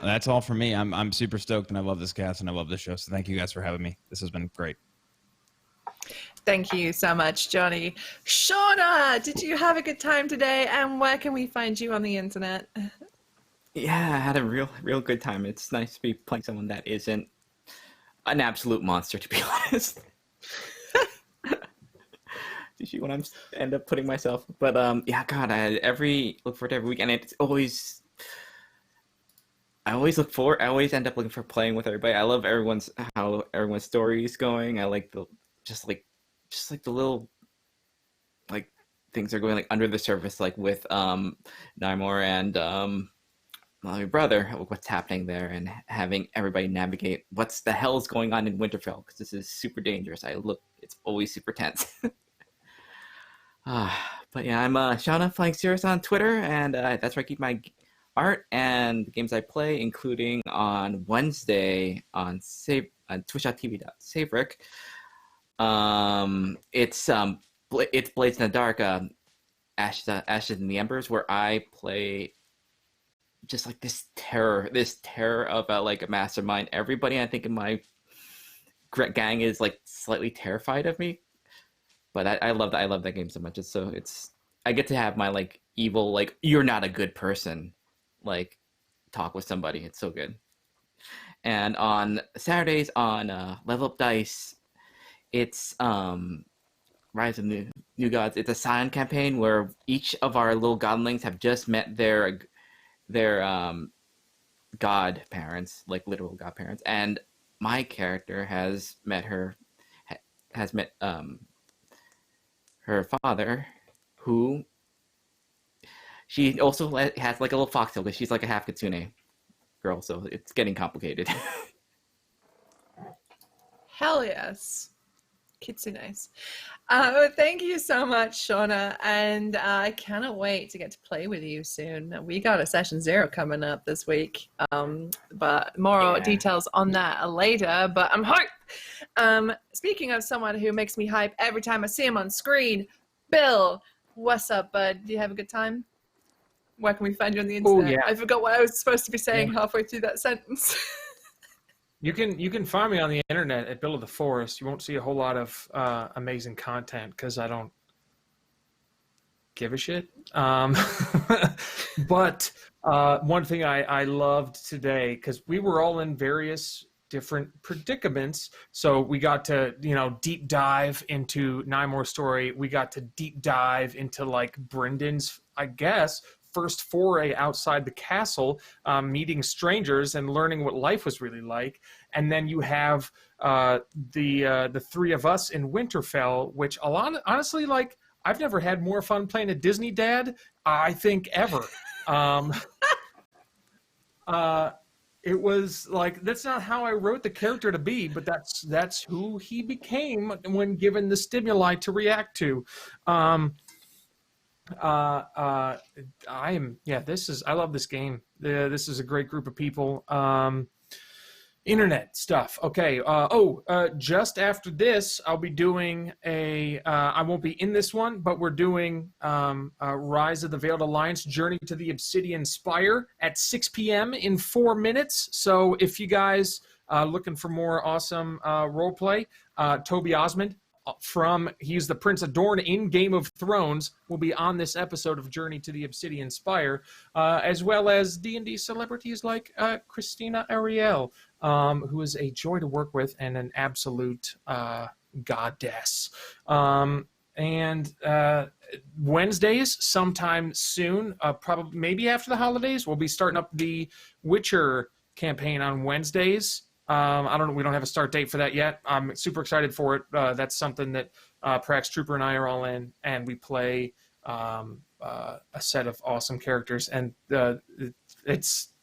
that's all for me. I'm super stoked, and I love this cast, and I love this show, so thank you guys for having me. This has been great. Thank you so much, Johnny. Shauna, did you have a good time today? And where can we find you on the internet? Yeah, I had a real good time. It's nice to be playing someone that isn't an absolute monster, to be honest. You see what I'm end up putting myself, but yeah, God, I look forward to every week, and I always end up looking for playing with everybody. I love how everyone's story is going. I like just like the little like things are going like under the surface, like with Nymor and my brother, what's happening there, and having everybody navigate what's the hell's going on in Winterfell, because this is super dangerous. It's always super tense. But yeah, I'm Shauna Flying Cirrus on Twitter, and that's where I keep my art and the games I play, including on Wednesday on twitch.tv/Saverick. It's Blades in the Dark, Ashes in the Embers, where I play just like this terror of like a mastermind. Everybody I think in my gang is like slightly terrified of me. But I love that game so much. I get to have my like evil, like, you're not a good person, like, talk with somebody. It's so good. And on Saturdays on Level Up Dice, it's Rise of New Gods. It's a Scion campaign where each of our little godlings have just met their godparents, like literal godparents, and my character has met her father, who she also has like a little foxtail, because she's like a half Kitsune girl, so it's getting complicated. Hell yes. Kitsunes. Thank you so much, Shauna, and I cannot wait to get to play with you soon. We got a session 0 coming up this week, but more details on that later, but I'm hyped. Speaking of someone who makes me hype every time I see him on screen, Bill, what's up, bud? Do you have a good time? Where can we find you on the internet? Oh, yeah. I forgot what I was supposed to be saying halfway through that sentence. You can find me on the internet at Bill of the Forest. You won't see a whole lot of amazing content because I don't give a shit. But one thing I loved today, because we were all in various different predicaments, so we got to deep dive into Nymore's story. We got to deep dive into like Brynden's, I guess, first foray outside the castle, meeting strangers and learning what life was really like. And then you have the three of us in Winterfell, which honestly, like, I've never had more fun playing a Disney dad, I think, ever. It was like, that's not how I wrote the character to be, but that's who he became when given the stimuli to react to. I love this game. This is a great group of people. Internet stuff. Okay. Just after this, I'll be doing I won't be in this one, but we're doing Rise of the Veiled Alliance, Journey to the Obsidian Spire at 6 p.m. in 4 minutes. So if you guys are looking for more awesome role play, Toby Osmond, he's the Prince of Dorne in Game of Thrones, will be on this episode of Journey to the Obsidian Spire, as well as D&D celebrities like Christina Ariel, who is a joy to work with and an absolute goddess. And Wednesdays, sometime soon, probably maybe after the holidays, we'll be starting up the Witcher campaign on Wednesdays. I don't know. We don't have a start date for that yet. I'm super excited for it. That's something that Prax Trooper and I are all in, and we play a set of awesome characters, and it's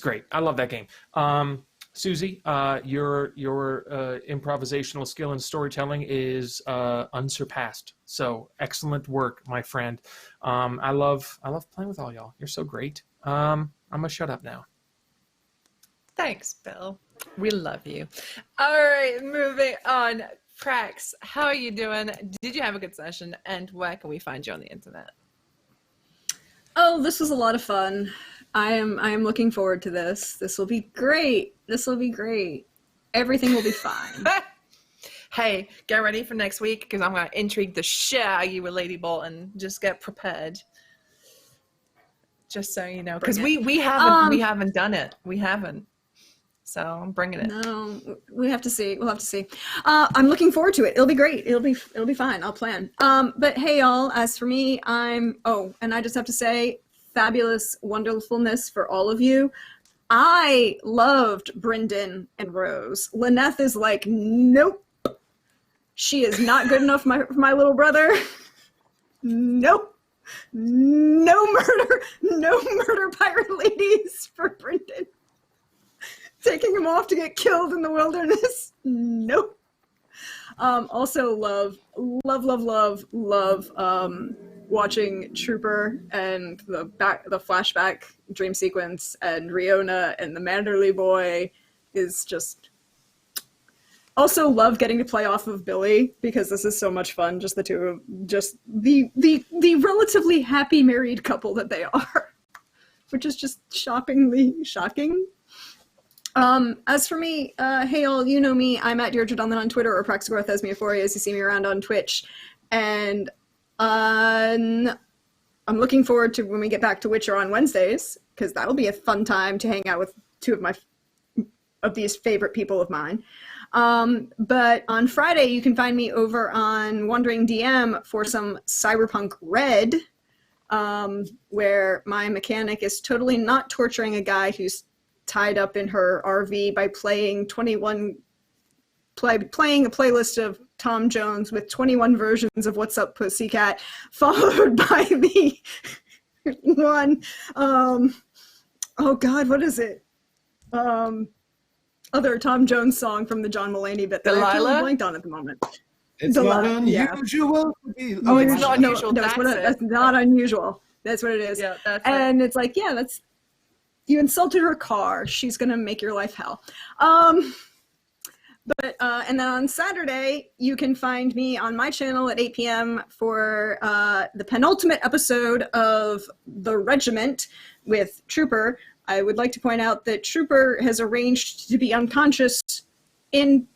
great. I love that game. Susie, your improvisational skill and storytelling is unsurpassed. So excellent work, my friend. I love playing with all y'all. You're so great. I'm gonna shut up now. Thanks, Bill. We love you. All right, moving on. Prax, how are you doing? Did you have a good session? And where can we find you on the internet? Oh, this was a lot of fun. I am looking forward to this. This will be great. Everything will be fine. Hey, get ready for next week because I'm going to intrigue the shit out of you with Lady Bolton. Just get prepared. Just so you know, because we haven't done it. We haven't. So I'm bringing it. No, we have to see. We'll have to see. I'm looking forward to it. It'll be great. It'll be fine. I'll plan. But hey, y'all. As for me, and I just have to say, fabulous wonderfulness for all of you. I loved Brynden and Rose. Lyneth is like, nope. She is not good enough for my little brother. Nope. No murder pirate ladies for Brynden. Taking him off to get killed in the wilderness. Nope. Also love watching Trooper and the flashback dream sequence, and Riona and the Manderley boy is just. Also love getting to play off of Billy because this is so much fun. Just the two of the relatively happy married couple that they are, which is just shockingly shocking. As for me, hey all, you know me. I'm at Deirdre Donlan on Twitter, or Praxagorth Esmiophoria as you see me around on Twitch, and I'm looking forward to when we get back to Witcher on Wednesdays, because that'll be a fun time to hang out with two of these favorite people of mine. But on Friday, you can find me over on Wandering DM for some Cyberpunk Red, where my mechanic is totally not torturing a guy who's tied up in her RV by playing playing a playlist of Tom Jones with 21 versions of What's Up Pussycat, followed by the one, oh God, what is it? Other Tom Jones song from the John Mulaney bit that I totally blanked on at the moment. It's not unusual. Yeah. Oh, it's not unusual. That's not unusual. That's what it is. Yeah, that's and it's like, yeah, you insulted her car. She's gonna make your life hell. And then on Saturday, you can find me on my channel at 8 p.m. for the penultimate episode of The Regiment with Trooper, I would like to point out that Trooper has arranged to be unconscious in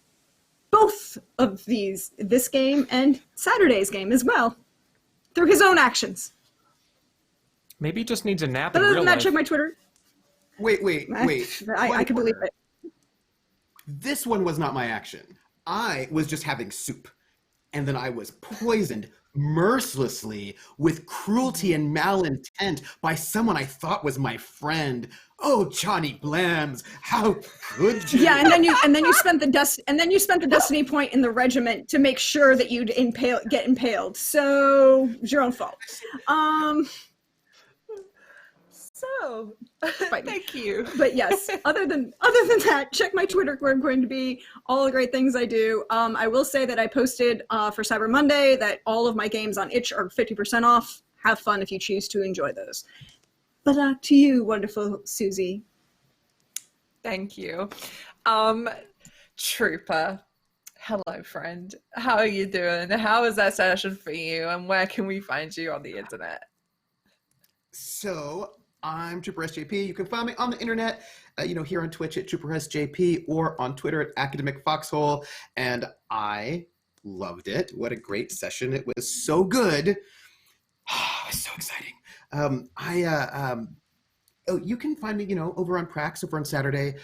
both of this game and Saturday's game as well, through his own actions. Maybe he just needs a nap But in other real than that, life. check my Twitter. Wait. I can believe it. This one was not my action. I was just having soup. And then I was poisoned mercilessly with cruelty and malintent by someone I thought was my friend. Oh, Johnny Blams, how could you? Yeah, and then you spent the destiny point in the regiment to make sure that you'd get impaled. So it's your own fault. So, thank you. But yes, other than that, check my Twitter where I'm going to be all the great things I do. I will say that I posted for Cyber Monday that all of my games on itch are 50% off. Have fun if you choose to enjoy those. But to you, wonderful Susie. Thank you. Trooper, hello friend. How are you doing? How was that session for you? And where can we find you on the internet? So, I'm Trooper SJP. You can find me on the internet, here on Twitch at Trooper SJP or on Twitter at Academic Foxhole. And I loved it. What a great session. It was so good. It was so exciting. You can find me, over on Prax, over on Saturday,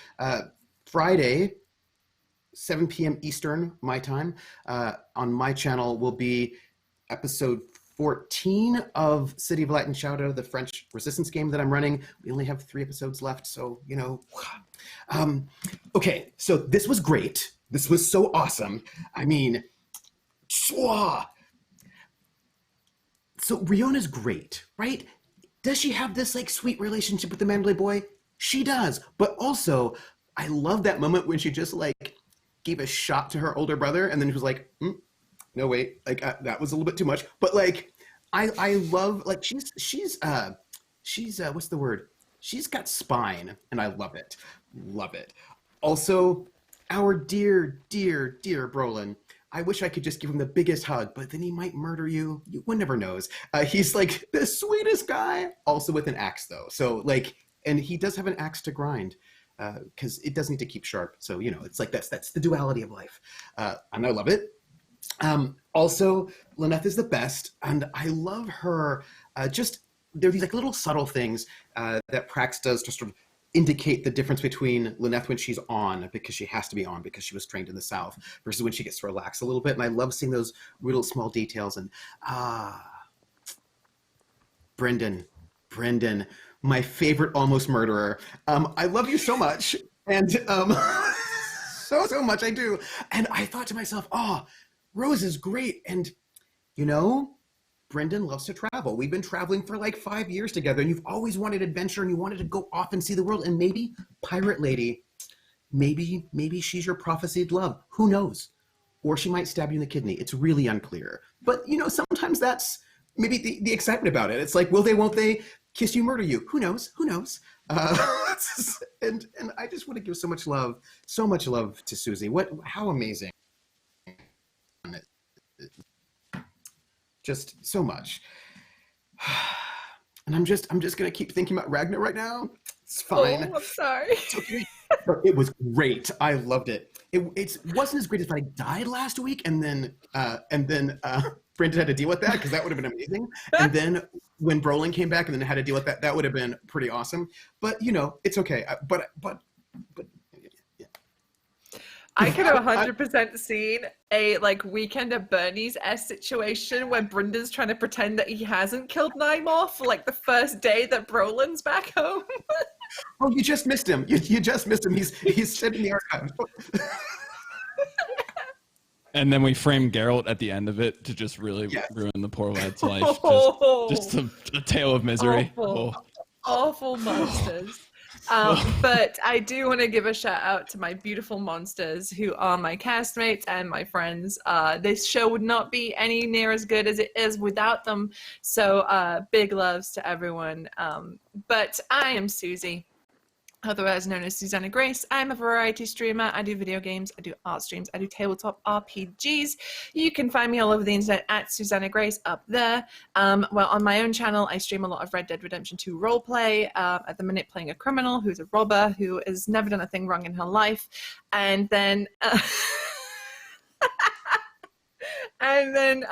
Friday, 7 p.m. Eastern, my time. On my channel will be episode 14 of City of Light and Shadow, the French resistance game that I'm running. We only have 3 episodes left, so, okay, so this was great. This was so awesome. I mean, swah. So Riona's great, right? Does she have this sweet relationship with the Mandalay boy? She does. But also, I love that moment when she just gave a shot to her older brother, and then he was like, no wait, that was a little bit too much. But I love she's what's the word? She's got spine, and I love it. Love it. Also, our dear Brollan. I wish I could just give him the biggest hug, but then he might murder you. One never knows. He's the sweetest guy, also with an axe though. So and he does have an axe to grind because it does need to keep sharp. So, it's that's the duality of life. And I love it. Also, Lyneth is the best. And I love her. There are these little subtle things that Prax does to sort of indicate the difference between Lyneth when she's on, because she has to be on because she was trained in the South, versus when she gets to relax a little bit. And I love seeing those little small details. And Brynden, my favorite almost murderer. I love you so much. And so much I do. And I thought to myself, Rose is great. And, Brynden loves to travel. We've been traveling for 5 years together, and you've always wanted adventure, and you wanted to go off and see the world. And maybe Pirate Lady, maybe she's your prophesied love. Who knows? Or she might stab you in the kidney. It's really unclear. But sometimes that's maybe the excitement about it. It's will they, won't they kiss you, murder you? Who knows? And I just want to give so much love to Susie. How amazing. Just so much. And I'm just gonna keep thinking about Ragnar right now. It's fine. Oh, I'm sorry. It's okay. It was great. I loved it. It wasn't as great as when I died last week, and then Brynden had to deal with that, because that would have been amazing. And then when Brollan came back and then had to deal with that would have been pretty awesome. But it's okay. But I could have 100% seen a Weekend at Bernie's-esque situation where Brendan's trying to pretend that he hasn't killed Nymor for the first day that Brollan's back home. Oh, you just missed him. You just missed him. He's sitting in the archive. And then we frame Geralt at the end of it to just really ruin the poor lad's life. Just a tale of misery. Awful monsters. But I do want to give a shout out to my beautiful monsters who are my castmates and my friends. This show would not be any near as good as it is without them. So big loves to everyone. But I am Susie. otherwise known as Susanna Grace. I'm a variety streamer. I do video games, I do art streams, I do tabletop RPGs. You can find me all over the internet at Susanna Grace up there. Well, on my own channel, I stream a lot of Red Dead Redemption 2 roleplay, at the minute playing a criminal who's a robber who has never done a thing wrong in her life. And then... And then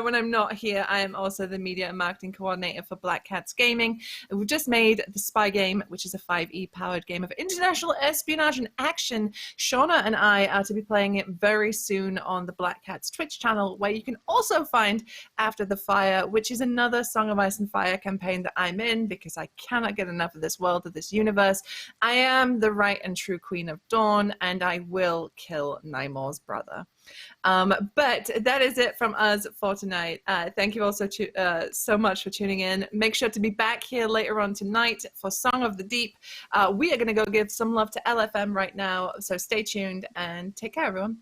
when I'm not here, I am also the media and marketing coordinator for Black Cats Gaming. And we've just made the Spy Game, which is a 5e powered game of international espionage and action. Shauna and I are to be playing it very soon on the Black Cats Twitch channel, where you can also find After the Fire, which is another Song of Ice and Fire campaign that I'm in because I cannot get enough of this world, of this universe. I am the right and true Queen of Dawn, and I will kill Nymor's brother. But that is it from us for tonight. Thank you all so much for tuning in. Make sure to be back here later on tonight for Song of the Deep. We are going to go give some love to LFM right now, so stay tuned and take care, everyone.